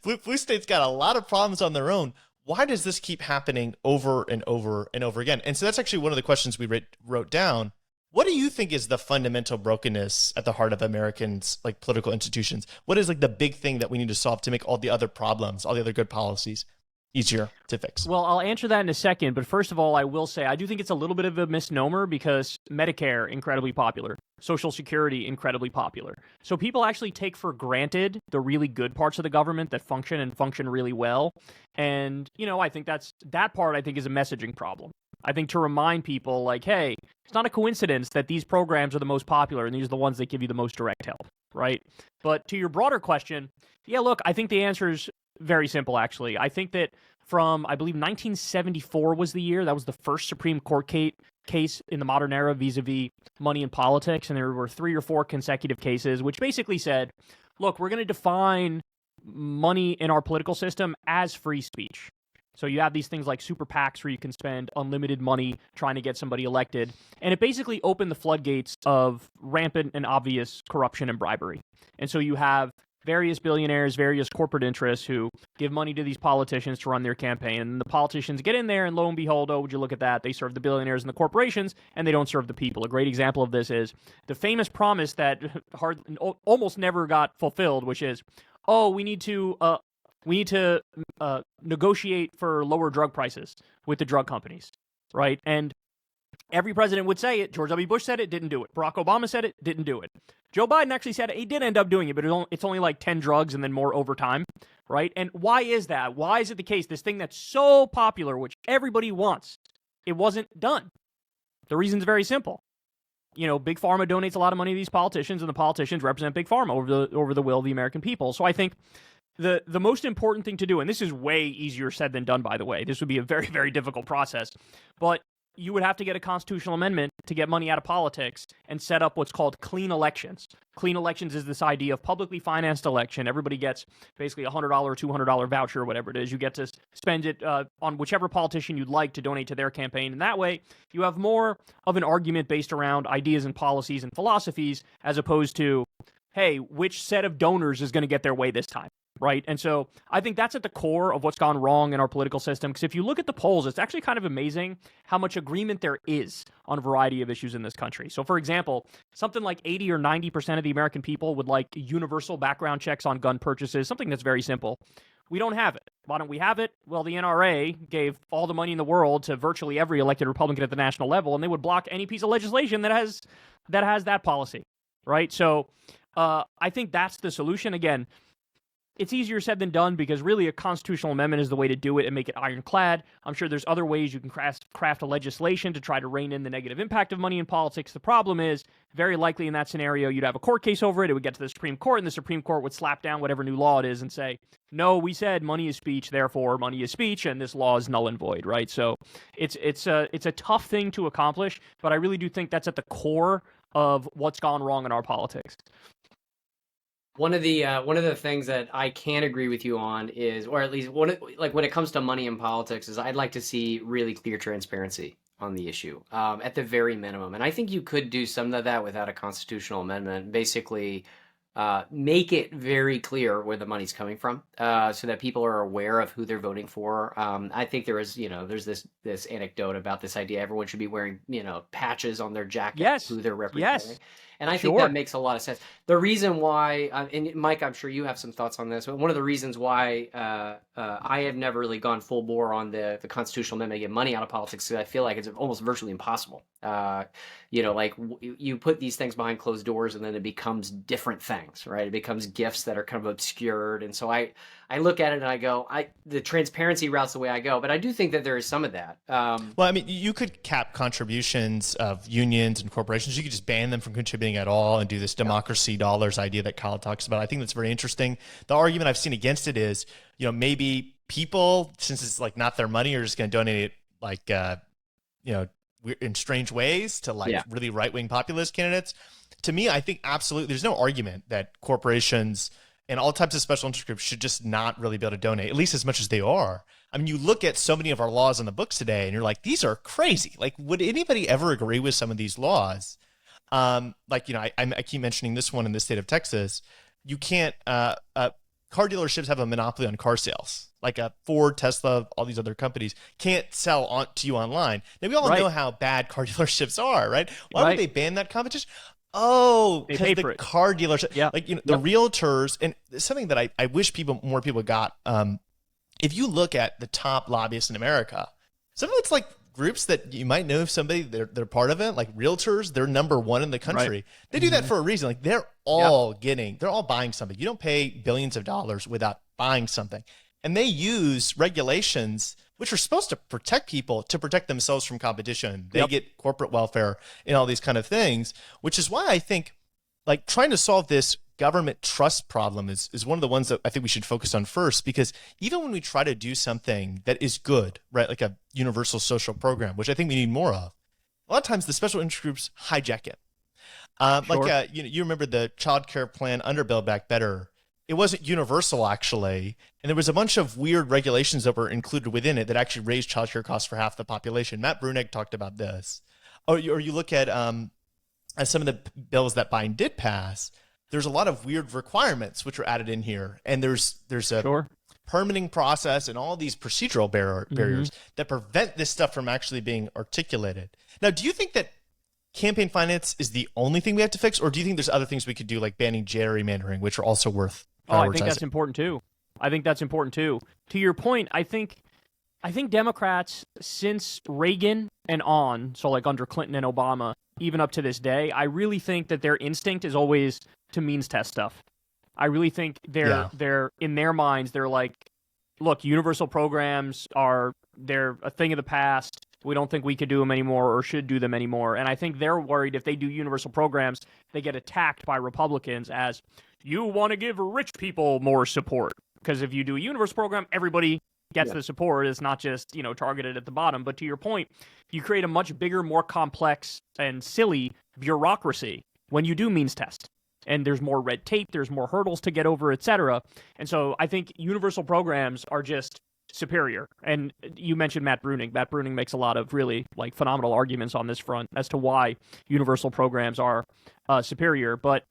blue states got a lot of problems on their own. Why does this keep happening over and over and over again? And so that's actually one of the questions we wrote down. What do you think is the fundamental brokenness at the heart of Americans, like political institutions? What is like the big thing that we need to solve to make all the other problems, all the other good policies easier to fix? Well, I'll answer that in a second, but first of all, I will say I do think it's a little bit of a misnomer because Medicare, incredibly popular. Social Security, incredibly popular. So people actually take for granted the really good parts of the government that function really well. And, I think that part I think is a messaging problem. I think to remind people like, hey, it's not a coincidence that these programs are the most popular and these are the ones that give you the most direct help, right? But to your broader question, yeah, look, I think the answer is very simple, actually. I think that from, I believe, 1974 was the year. That was the first Supreme Court case in the modern era vis-a-vis money in politics. And there were 3 or 4 consecutive cases, which basically said, look, we're going to define money in our political system as free speech. So you have these things like super PACs where you can spend unlimited money trying to get somebody elected. And it basically opened the floodgates of rampant and obvious corruption and bribery. And so you have various billionaires, various corporate interests who give money to these politicians to run their campaign. And the politicians get in there and lo and behold, oh, would you look at that? They serve the billionaires and the corporations and they don't serve the people. A great example of this is the famous promise that almost never got fulfilled, which is, oh, we need to negotiate for lower drug prices with the drug companies, right? And every president would say it. George W. Bush said it, didn't do it. Barack Obama said it, didn't do it. Joe Biden actually said it. He did end up doing it, but it's only like 10 drugs and then more over time, right? And why is that? Why is it the case? This thing that's so popular, which everybody wants, it wasn't done. The reason's very simple. Big Pharma donates a lot of money to these politicians, and the politicians represent Big Pharma over the will of the American people. So I think the most important thing to do, and this is way easier said than done, by the way. This would be a very, very difficult process, but you would have to get a constitutional amendment to get money out of politics and set up what's called clean elections. Clean elections is this idea of publicly financed election. Everybody gets basically a $100 or $200 voucher or whatever it is. You get to spend it on whichever politician you'd like to donate to their campaign. And that way, you have more of an argument based around ideas and policies and philosophies as opposed to, hey, which set of donors is going to get their way this time? Right. And so I think that's at the core of what's gone wrong in our political system. Because if you look at the polls, it's actually kind of amazing how much agreement there is on a variety of issues in this country. So, for example, something like 80 or 90% of the American people would like universal background checks on gun purchases, something that's very simple. We don't have it. Why don't we have it? Well, the NRA gave all the money in the world to virtually every elected Republican at the national level, and they would block any piece of legislation that has that policy. Right. So I think that's the solution. Again, it's easier said than done because really a constitutional amendment is the way to do it and make it ironclad. I'm sure there's other ways you can craft a legislation to try to rein in the negative impact of money in politics. The problem is, very likely in that scenario, you'd have a court case over it. It would get to the Supreme Court, and the Supreme Court would slap down whatever new law it is and say, no, we said money is speech, therefore money is speech, and this law is null and void, right? So it's a tough thing to accomplish, but I really do think that's at the core of what's gone wrong in our politics. One of the things that I can agree with you on is, or at least when it comes to money in politics, is I'd like to see really clear transparency on the issue, at the very minimum. And I think you could do some of that without a constitutional amendment. Basically, make it very clear where the money's coming from, so that people are aware of who they're voting for. I think there's this anecdote about this idea everyone should be wearing, patches on their jacket, who they're representing. Yes. And I think that makes a lot of sense. The reason why, and Mike, I'm sure you have some thoughts on this, but one of the reasons why I have never really gone full bore on the constitutional amendment to get money out of politics, because I feel like it's almost virtually impossible. You put these things behind closed doors and then it becomes different things, right? It becomes gifts that are kind of obscured. And so I look at it and I go, the transparency route's the way I go, but I do think that there is some of that. Well, I mean, you could cap contributions of unions and corporations. You could just ban them from contributing at all and do this democracy dollars idea that Kyle talks about. I think that's very interesting. The argument I've seen against it is, maybe people, since it's like not their money, are just going to donate it in strange ways to really right-wing populist candidates. To me, I think absolutely there's no argument that corporations and all types of special interest groups should just not really be able to donate, at least as much as they are. I mean, you look at so many of our laws in the books today and you're like, these are crazy. Like, would anybody ever agree with some of these laws? I keep mentioning this one in the state of Texas. You can't, car dealerships have a monopoly on car sales. Like a Ford, Tesla, all these other companies can't sell to you online. Now, we all know how bad car dealerships are, right? Why would they ban that competition? Oh, because the car dealership, the realtors, and something that I wish more people got. If you look at the top lobbyists in America, some of it's like groups that you might know somebody, they're part of it, like realtors, they're number one in the country. Right. They do that for a reason. Like they're all buying something. You don't pay billions of dollars without buying something. And they use regulations which are supposed to protect people to protect themselves from competition. They get corporate welfare and all these kind of things, which is why I think like trying to solve this government trust problem is one of the ones that I think we should focus on first, because even when we try to do something that is good, right, like a universal social program, which I think we need more of, a lot of times the special interest groups hijack it. You remember the child care plan under Build Back Better. It wasn't universal, actually, and there was a bunch of weird regulations that were included within it that actually raised child care costs for half the population. Matt Brunig talked about this. Or you look at some of the bills that Biden did pass, there's a lot of weird requirements which are added in here, and there's a permitting process and all these procedural barriers that prevent this stuff from actually being articulated. Now, do you think that campaign finance is the only thing we have to fix, or do you think there's other things we could do, like banning gerrymandering, which are also worth prioritizing? Oh, I think that's important too. To your point, I think Democrats, since Reagan and on, so like under Clinton and Obama, even up to this day, I really think that their instinct is always to means test stuff. I really think they're in their minds, they're like, look, universal programs they're a thing of the past. We don't think we could do them anymore or should do them anymore. And I think they're worried if they do universal programs, they get attacked by Republicans as, you want to give rich people more support. because if you do a universal program, everybody gets Yeah. the support. It's not just, targeted at the bottom. But to your point, you create a much bigger, more complex and silly bureaucracy when you do means test. And there's more red tape, there's more hurdles to get over, etc. And so I think universal programs are just superior. And you mentioned Matt Bruning. Matt Bruning makes a lot of really phenomenal arguments on this front as to why universal programs are superior. But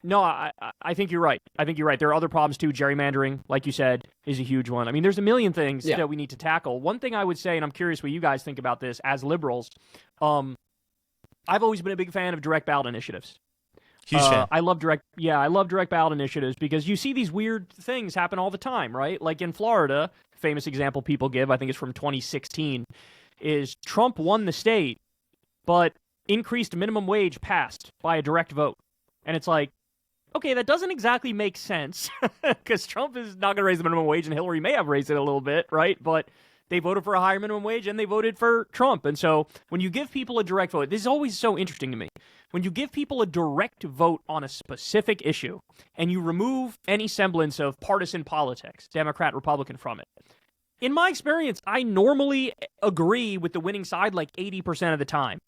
no, I think you're right. I think you're right. There are other problems too. Gerrymandering, like you said, is a huge one. I mean, there's a million things that we need to tackle. One thing I would say, and I'm curious what you guys think about this as liberals, I've always been a big fan of direct ballot initiatives. Huge fan. I love direct ballot initiatives because you see these weird things happen all the time, right? Like in Florida, famous example people give, I think it's from 2016, is Trump won the state, but increased minimum wage passed by a direct vote. And it's like, okay, that doesn't exactly make sense because Trump is not going to raise the minimum wage and Hillary may have raised it a little bit, right? But they voted for a higher minimum wage and they voted for Trump. And so when you give people a direct vote, this is always so interesting to me. When you give people a direct vote on a specific issue and you remove any semblance of partisan politics, Democrat, Republican, from it, in my experience, I normally agree with the winning side 80% of the time.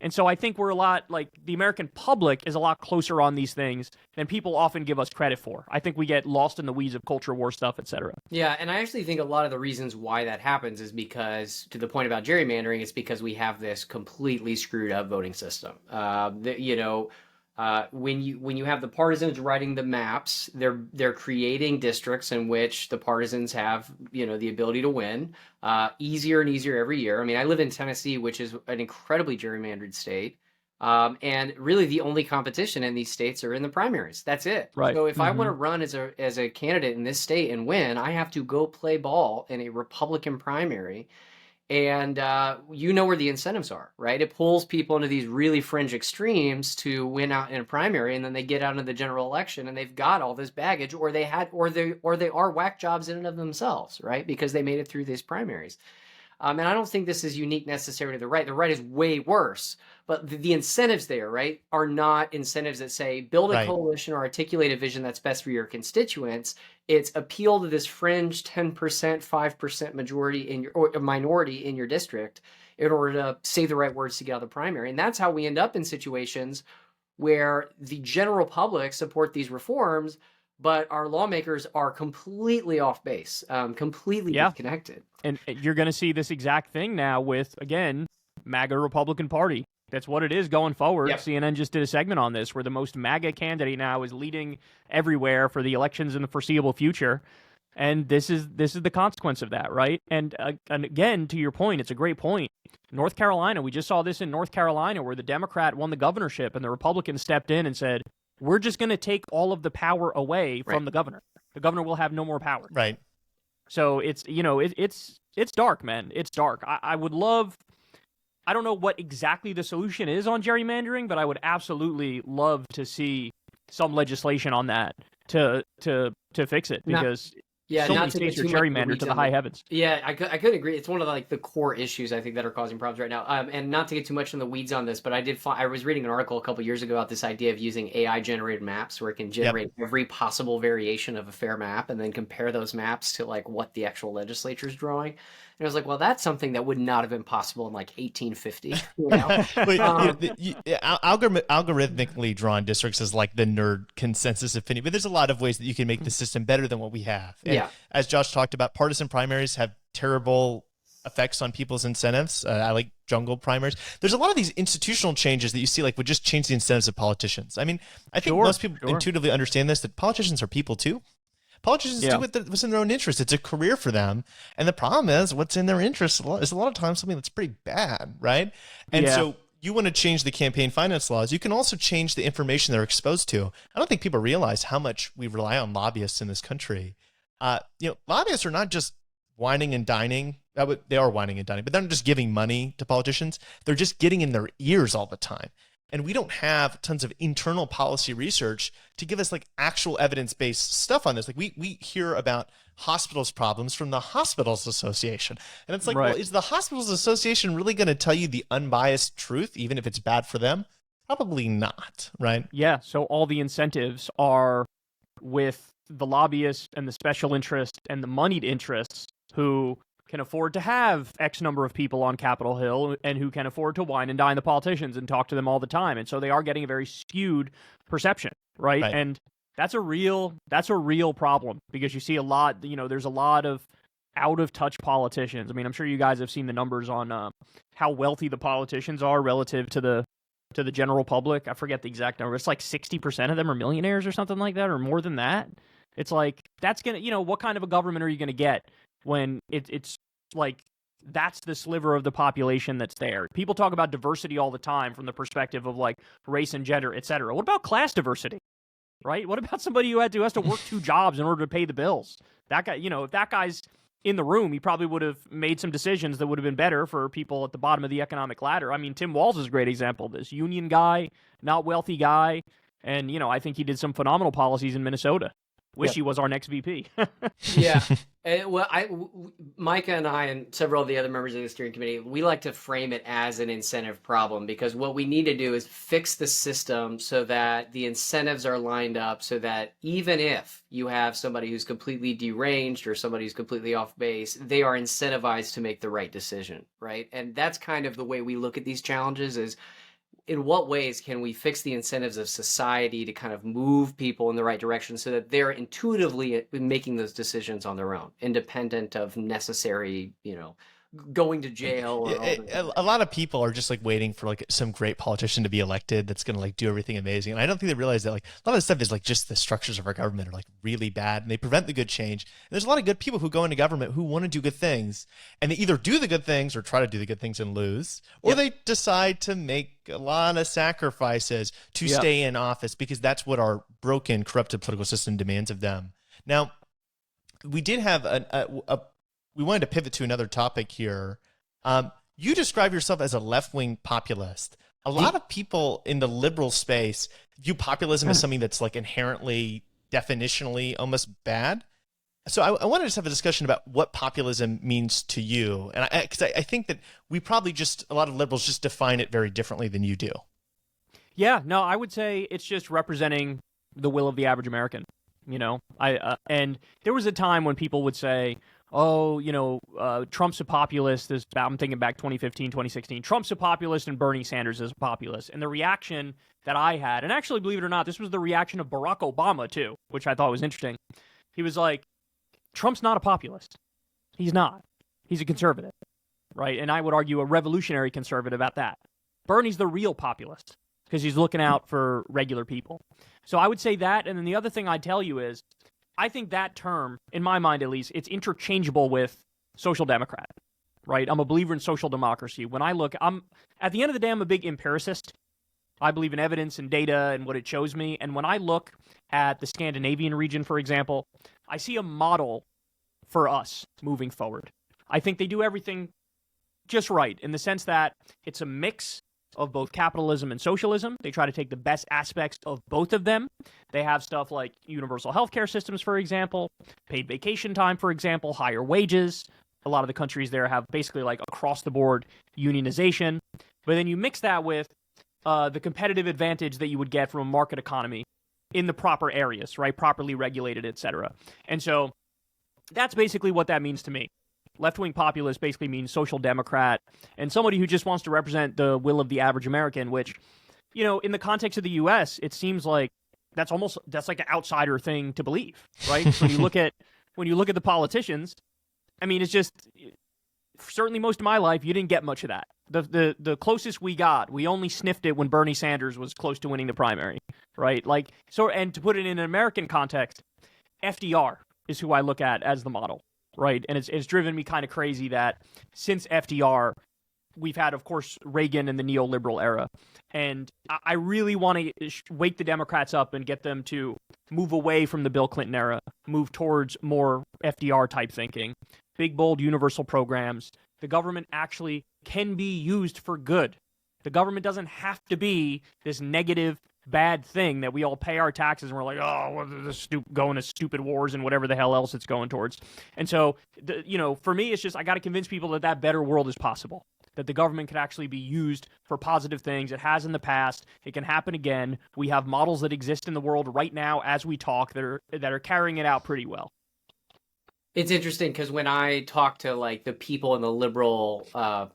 And so I think we're the American public is a lot closer on these things than people often give us credit for. I think we get lost in the weeds of culture war stuff, et cetera. Yeah, and I actually think a lot of the reasons why that happens is because, to the point about gerrymandering, it's because we have this completely screwed up voting system. When you have the partisans writing the maps, they're creating districts in which the partisans have the ability to win easier and easier every year. I mean, I live in Tennessee, which is an incredibly gerrymandered state, and really the only competition in these states are in the primaries. That's it. Right. So if I want to run as a candidate in this state and win, I have to go play ball in a Republican primary. And where the incentives are, right? It pulls people into these really fringe extremes to win out in a primary, and then they get out into the general election, and they've got all this baggage, or they are whack jobs in and of themselves, right? Because they made it through these primaries. And I don't think this is unique necessarily to the right. The right is way worse, but the incentives there, right, are not incentives that say build a coalition or articulate a vision that's best for your constituents. It's appeal to this fringe 10%, 5% majority or minority in your district in order to say the right words to get out of the primary. And that's how we end up in situations where the general public support these reforms, but our lawmakers are completely off base, completely disconnected. And you're going to see this exact thing now with, again, MAGA Republican Party. That's what it is going forward. Yep. CNN just did a segment on this where the most MAGA candidate now is leading everywhere for the elections in the foreseeable future. And this is the consequence of that, right? And again, to your point, it's a great point. North Carolina, we just saw this in North Carolina where the Democrat won the governorship and the Republican stepped in and said, we're just going to take all of the power away from the governor. The governor will have no more power. Right. So it's dark, man. It's dark. I would love. I don't know what exactly the solution is on gerrymandering, but I would absolutely love to see some legislation on that to fix it because so many states are gerrymandered to the high heavens. Yeah, I could agree. It's one of the core issues I think that are causing problems right now. And not to get too much in the weeds on this, but I was reading an article a couple years ago about this idea of using AI generated maps where it can generate every possible variation of a fair map and then compare those maps to what the actual legislature is drawing. And I was like, well, that's something that would not have been possible in 1850. Algorithmically drawn districts is the nerd consensus opinion, but there's a lot of ways that you can make the system better than what we have. And as Josh talked about, partisan primaries have terrible effects on people's incentives. I like jungle primaries. There's a lot of these institutional changes that you see would just change the incentives of politicians. I mean, I think most people intuitively understand this, that politicians are people too. Politicians do what's in their own interest. It's a career for them. And the problem is what's in their interest is a lot of times something that's pretty bad, right? And so you want to change the campaign finance laws. You can also change the information they're exposed to. I don't think people realize how much we rely on lobbyists in this country. Lobbyists are not just whining and dining. They are whining and dining, but they're not just giving money to politicians. They're just getting in their ears all the time. And we don't have tons of internal policy research to give us actual evidence-based stuff on this. We hear about hospitals problems from the Hospitals Association. And it's well, is the Hospitals Association really going to tell you the unbiased truth, even if it's bad for them? Probably not, right? Yeah, so all the incentives are with the lobbyists and the special interests and the moneyed interests who can afford to have X number of people on Capitol Hill and who can afford to wine and dine the politicians and talk to them all the time. And so they are getting a very skewed perception, right? And that's a real problem, because you see a lot, there's a lot of out of touch politicians. I mean, I'm sure you guys have seen the numbers on how wealthy the politicians are relative to the general public. I forget the exact number. It's like 60% of them are millionaires or something like that, or more than that. It's like, that's going to, what kind of a government are you going to get when it's like, that's the sliver of the population that's there? People talk about diversity all the time from the perspective of like race and gender, et cetera. What about class diversity, right? What about somebody who has to work 2 jobs in order to pay the bills? That guy, if that guy's in the room, he probably would have made some decisions that would have been better for people at the bottom of the economic ladder. I mean, Tim Walz is a great example of this. Union guy, not wealthy guy. And, I think he did some phenomenal policies in Minnesota. Wish he was our next VP. Yeah. Micah and I and several of the other members of the steering committee, we like to frame it as an incentive problem, because what we need to do is fix the system so that the incentives are lined up so that even if you have somebody who's completely deranged or somebody who's completely off base, they are incentivized to make the right decision, right? And that's kind of the way we look at these challenges is, in what ways can we fix the incentives of society to kind of move people in the right direction so that they're intuitively making those decisions on their own, independent of necessary, going to jail. A lot of people are just like waiting for like some great politician to be elected that's going to like do everything amazing. And I don't think they realize that like a lot of the stuff is like just the structures of our government are like really bad and they prevent the good change. And there's a lot of good people who go into government who want to do good things, and they either do the good things or try to do the good things and lose, or they decide to make a lot of sacrifices to stay in office because that's what our broken, corrupted political system demands of them. Now, we did have we wanted to pivot to another topic here. You describe yourself as a left-wing populist. A lot of people in the liberal space view populism as something that's like inherently, definitionally almost bad. So I wanted to have a discussion about what populism means to you. And because I think that we probably a lot of liberals just define it very differently than you do. Yeah, no, I would say it's just representing the will of the average American. And there was a time when people would say, Trump's a populist. I'm thinking back 2015, 2016. Trump's a populist and Bernie Sanders is a populist. And the reaction that I had, and actually, believe it or not, this was the reaction of Barack Obama, too, which I thought was interesting. He was like, Trump's not a populist. He's not. He's a conservative, right? And I would argue a revolutionary conservative at that. Bernie's the real populist because he's looking out for regular people. So I would say that. And then the other thing I'd tell you is, I think that term, in my mind at least, it's interchangeable with social democrat, right? I'm a believer in social democracy. When I look, at the end of the day, I'm a big empiricist. I believe in evidence and data and what it shows me. And when I look at the Scandinavian region, for example, I see a model for us moving forward. I think they do everything just right in the sense that it's a mix of both capitalism and socialism. They try to take the best aspects of both of them. They have stuff like universal healthcare systems, for example, paid vacation time, for example, higher wages. A lot of the countries there have basically like across the board unionization. But then you mix that with the competitive advantage that you would get from a market economy in the proper areas, right? Properly regulated, et cetera. And so that's basically what that means to me. Left-wing populist basically means social democrat and somebody who just wants to represent the will of the average American, which, in the context of the U.S., it seems like that's like an outsider thing to believe, right? When you look at the politicians, I mean, it's just, certainly most of my life, you didn't get much of that. The closest we got, we only sniffed it when Bernie Sanders was close to winning the primary, right? And to put it in an American context, FDR is who I look at as the model. Right. And it's driven me kind of crazy that since FDR, we've had, of course, Reagan and the neoliberal era. And I really want to wake the Democrats up and get them to move away from the Bill Clinton era, move towards more FDR type thinking, big, bold, universal programs. The government actually can be used for good. The government doesn't have to be this negative, bad thing that we all pay our taxes and we're like, going to stupid wars and whatever the hell else it's going towards. And so, for me, it's just I got to convince people that better world is possible. that the government could actually be used for positive things. It has in the past. It can happen again. We have models that exist in the world right now as we talk that are carrying it out pretty well. It's interesting because when I talk to like the people in the liberal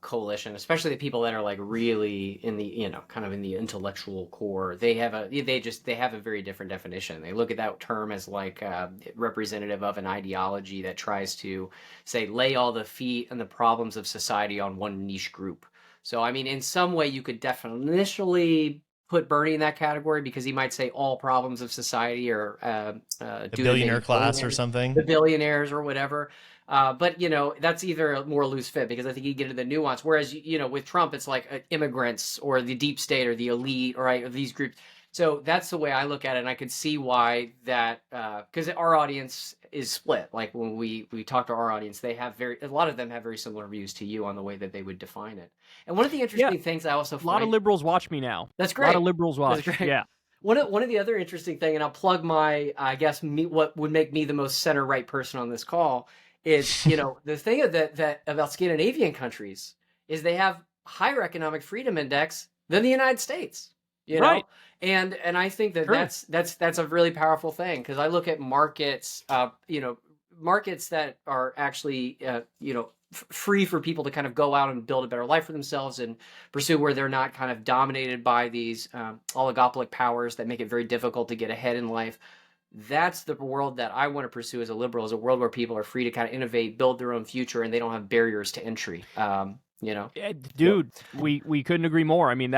coalition, especially the people that are like really in the kind of in the intellectual core, they have a very different definition. They look at that term as like representative of an ideology that tries to say lay all the feet and the problems of society on one niche group. So I mean, in some way, you could definitionally put Bernie in that category because he might say all problems of society are the billionaire class or something, the billionaires or whatever. But that's either a more loose fit because I think you get into the nuance. Whereas with Trump, it's like immigrants or the deep state or the elite or these groups. So that's the way I look at it, and I could see why that because our audience is split. Like when we talk to our audience, they have a lot of them have very similar views to you on the way that they would define it. And one of the interesting things I also find, a lot of liberals watch me now. That's great. A lot of liberals watch. That's great. Yeah. One of the other interesting thing, and I'll plug my what would make me the most center right person on this call is the thing about Scandinavian countries is they have higher economic freedom index than the United States. Right. And I think that's a really powerful thing because I look at markets, markets that are actually, free for people to kind of go out and build a better life for themselves and pursue where they're not kind of dominated by these oligopolic powers that make it very difficult to get ahead in life. That's the world that I want to pursue as a liberal, is a world where people are free to kind of innovate, build their own future, and they don't have barriers to entry. Dude, we couldn't agree more. I mean,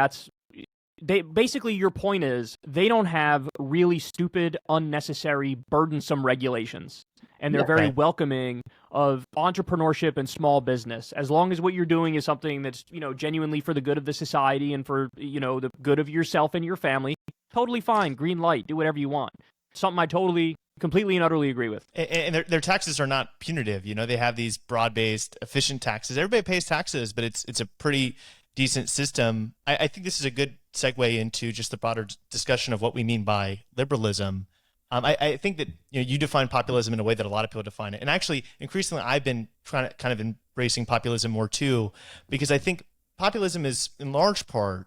basically your point is they don't have really stupid, unnecessary, burdensome regulations. And they're very welcoming of entrepreneurship and small business. As long as what you're doing is something that's, genuinely for the good of the society and for, the good of yourself and your family, totally fine. Green light, do whatever you want. Something I completely and utterly agree with. And their taxes are not punitive. They have these broad-based, efficient taxes. Everybody pays taxes, but it's a pretty decent system. I think this is a good segue into just the broader discussion of what we mean by liberalism. I think that you define populism in a way that a lot of people define it, and actually, increasingly, I've been trying to kind of embracing populism more too, because I think populism is in large part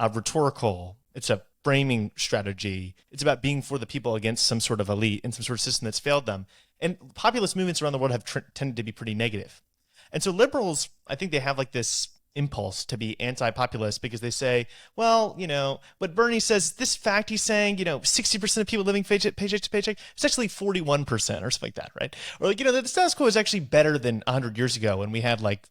rhetorical. It's a framing strategy. It's about being for the people against some sort of elite and some sort of system that's failed them. And populist movements around the world have tended to be pretty negative. And so liberals, I think they have like this impulse to be anti-populist because they say, well, what Bernie says, this fact he's saying, 60% of people living paycheck to paycheck, it's actually 41% or something like that, right? Or like, the status quo is actually better than 100 years ago when we had like,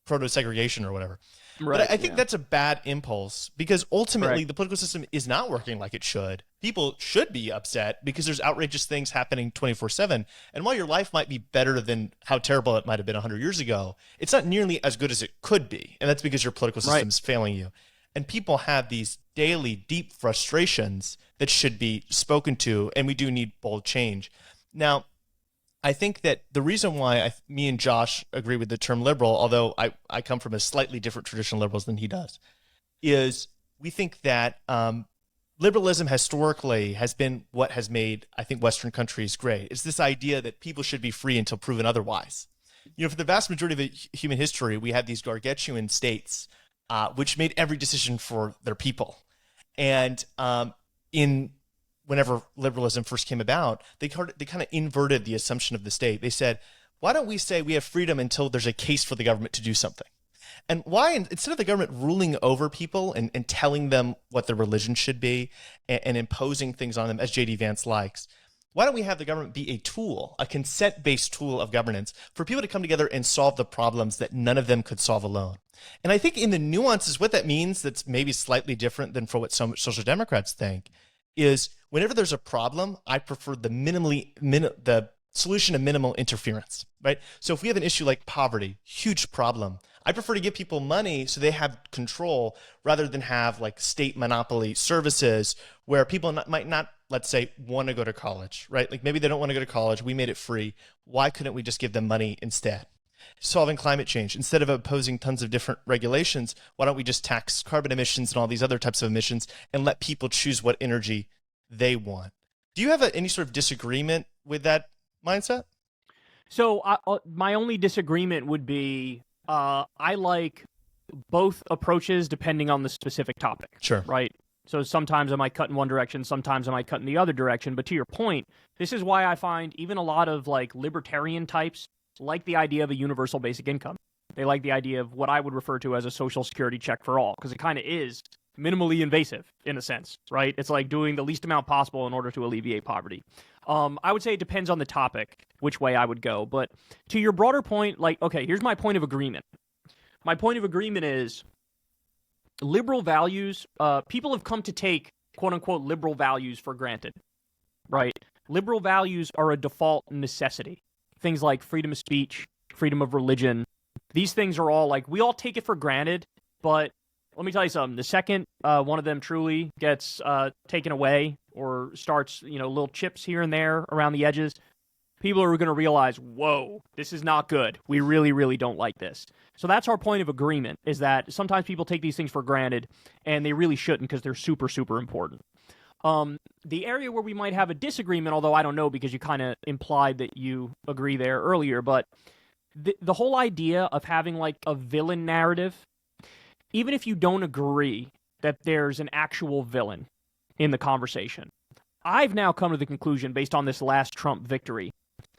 proto-segregation or whatever. Right, but I think that's a bad impulse because ultimately the political system is not working like it should. People should be upset because there's outrageous things happening 24/7. And while your life might be better than how terrible it might have been 100 years ago, it's not nearly as good as it could be. And that's because your political system is failing you. And people have these daily deep frustrations that should be spoken to, and we do need bold change. Now, I think that the reason why me and Josh agree with the term liberal, although I come from a slightly different tradition of liberals than he does, is we think that liberalism historically has been what has made, I think, Western countries great. It's this idea that people should be free until proven otherwise. For the vast majority of human history, we had these gargantuan states which made every decision for their people. And whenever liberalism first came about, they kind of inverted the assumption of the state. They said, why don't we say we have freedom until there's a case for the government to do something? And why, instead of the government ruling over people and telling them what their religion should be and imposing things on them, as J.D. Vance likes, why don't we have the government be a tool, a consent-based tool of governance for people to come together and solve the problems that none of them could solve alone? And I think in the nuances, what that means that's maybe slightly different than for what some social democrats think is whenever there's a problem, I prefer the solution of minimal interference, right? So if we have an issue like poverty, huge problem, I prefer to give people money so they have control rather than have like state monopoly services where people might not, let's say, want to go to college, right? Like maybe they don't want to go to college. We made it free. Why couldn't we just give them money instead? Solving climate change. Instead of imposing tons of different regulations, why don't we just tax carbon emissions and all these other types of emissions and let people choose what energy they want? Do you have any sort of disagreement with that mindset? So my only disagreement would be I like both approaches depending on the specific topic. Sure. Right? So sometimes I might cut in one direction, sometimes I might cut in the other direction. But to your point, this is why I find even a lot of like libertarian types like the idea of a universal basic income. They like the idea of what I would refer to as a social security check for all, because it kind of is minimally invasive in a sense, right? It's like doing the least amount possible in order to alleviate poverty. I would say it depends on the topic, which way I would go. But to your broader point, like, okay, here's my point of agreement. My point of agreement is liberal values, people have come to take quote-unquote liberal values for granted, right? Liberal values are a default necessity. Things like freedom of speech, freedom of religion, these things are all like, we all take it for granted, but let me tell you something. The second one of them truly gets taken away or starts, little chips here and there around the edges, people are going to realize, whoa, this is not good. We really, really don't like this. So that's our point of agreement, is that sometimes people take these things for granted, and they really shouldn't because they're super, super important. The area where we might have a disagreement, although I don't know because you kind of implied that you agree there earlier, but the whole idea of having like a villain narrative, even if you don't agree that there's an actual villain in the conversation, I've now come to the conclusion, based on this last Trump victory,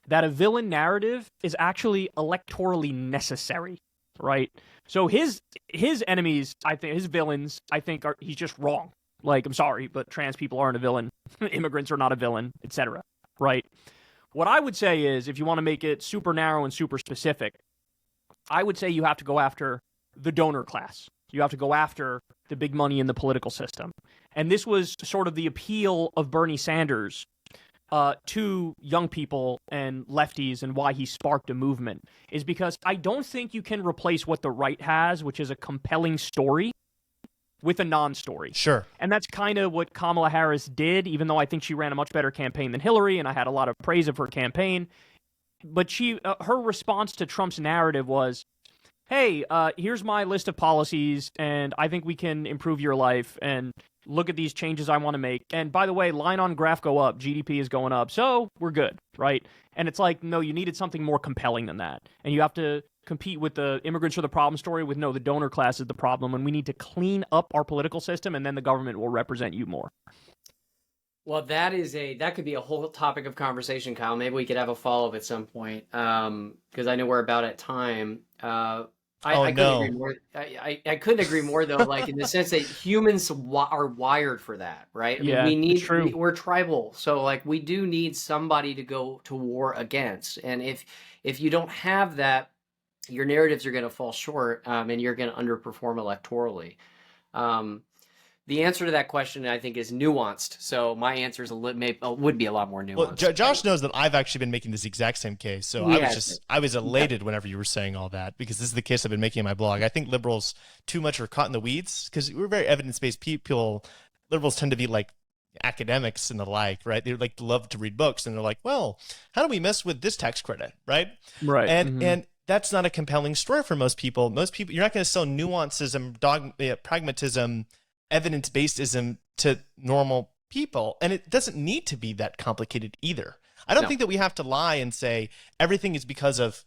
that a villain narrative is actually electorally necessary, right? So his enemies, I think, his villains, I think, he's just wrong. Like, I'm sorry, but trans people aren't a villain. Immigrants are not a villain, etc., right? What I would say is, if you want to make it super narrow and super specific, I would say you have to go after the donor class. You have to go after the big money in the political system. And this was sort of the appeal of Bernie Sanders to young people and lefties, and why he sparked a movement, is because I don't think you can replace what the right has, which is a compelling story, with a non-story. Sure. And that's kind of what Kamala Harris did, even though I think she ran a much better campaign than Hillary, and I had a lot of praise of her campaign. But her response to Trump's narrative was, hey, here's my list of policies, and I think we can improve your life, and look at these changes I want to make. And by the way, line on graph go up, GDP is going up, so we're good, right? And it's like, no, you needed something more compelling than that. And you have to compete with the immigrants are the problem story with, no, the donor class is the problem, and we need to clean up our political system, and then the government will represent you more. Well, that could be a whole topic of conversation, Kyle. Maybe we could have a follow-up at some point, because I know we're about at time. I couldn't agree more. I couldn't agree more, though, like in the sense that humans are wired for that, right? I mean, we're tribal, so like we do need somebody to go to war against, and if you don't have that, your narratives are going to fall short, and you're going to underperform electorally. The answer to that question, I think, is nuanced. So my answer is would be a lot more nuanced. Well, Josh knows that I've actually been making this exact same case. So I was elated whenever you were saying all that, because this is the case I've been making in my blog. I think liberals too much are caught in the weeds, because we're very evidence-based people. Liberals tend to be like academics and the like, right? They like love to read books, and they're like, well, how do we mess with this tax credit, right? Right. And that's not a compelling story for most people. Most people, you're not going to sell nuances and pragmatism, evidence-basedism to normal people. And it doesn't need to be that complicated either. I don't think that we have to lie and say everything is because of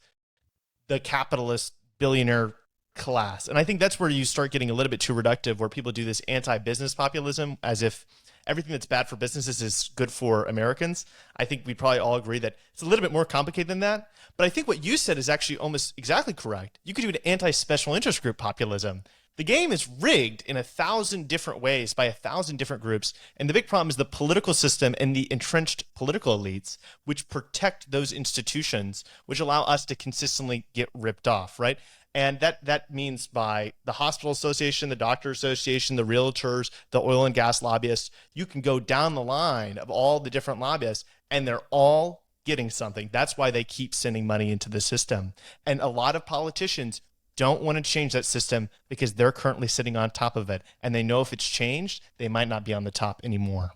the capitalist billionaire class. And I think that's where you start getting a little bit too reductive, where people do this anti-business populism as if everything that's bad for businesses is good for Americans. I think we probably all agree that it's a little bit more complicated than that. But I think what you said is actually almost exactly correct. You could do an anti-special interest group populism. The game is rigged in 1,000 different ways by 1,000 different groups. And the big problem is the political system and the entrenched political elites, which protect those institutions, which allow us to consistently get ripped off, right? And that means by the hospital association, the doctor association, the realtors, the oil and gas lobbyists. You can go down the line of all the different lobbyists, and they're all getting something. That's why they keep sending money into the system. And a lot of politicians don't want to change that system because they're currently sitting on top of it. And they know if it's changed, they might not be on the top anymore.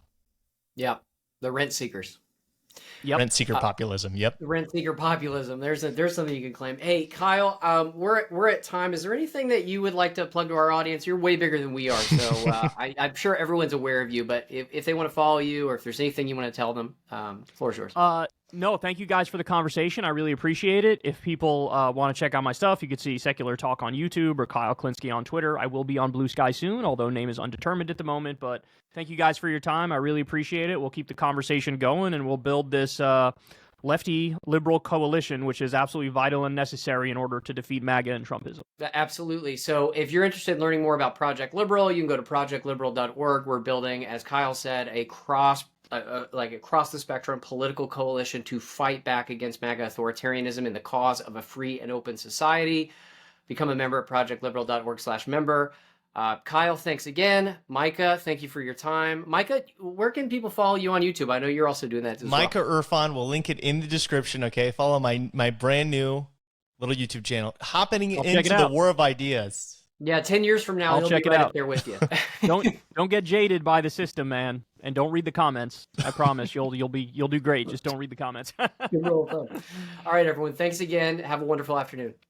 Yeah. The rent seekers. Yep. Rent seeker populism. Yep. The rent seeker populism. There's something you can claim. Hey, Kyle, we're at time. Is there anything that you would like to plug to our audience? You're way bigger than we are, so I'm sure everyone's aware of you. But if they want to follow you, or if there's anything you want to tell them, floor is yours. No, thank you guys for the conversation. I really appreciate it. If people want to check out my stuff, you could see Secular Talk on YouTube or Kyle Kulinski on Twitter. I will be on Blue Sky soon, although name is undetermined at the moment. But thank you guys for your time. I really appreciate it. We'll keep the conversation going, and we'll build this lefty liberal coalition, which is absolutely vital and necessary in order to defeat MAGA and Trumpism. Absolutely. So if you're interested in learning more about Project Liberal, you can go to projectliberal.org. We're building, as Kyle said, across the spectrum political coalition to fight back against MAGA authoritarianism in the cause of a free and open society. Become a member at projectliberal.org/member. Kyle, thanks again. Micah, thank you for your time. Micah, where can people follow you on YouTube? I know you're also doing that as Micah well. Erfan, we'll link it in the description, okay? Follow my brand new little YouTube channel. Hopping into the war of ideas. Yeah, 10 years from now, I'll he'll check be it right out. up there with you. Don't get jaded by the system, man, and don't read the comments. I promise you'll do great. Just don't read the comments. Good rule of thumb. All right, everyone. Thanks again. Have a wonderful afternoon.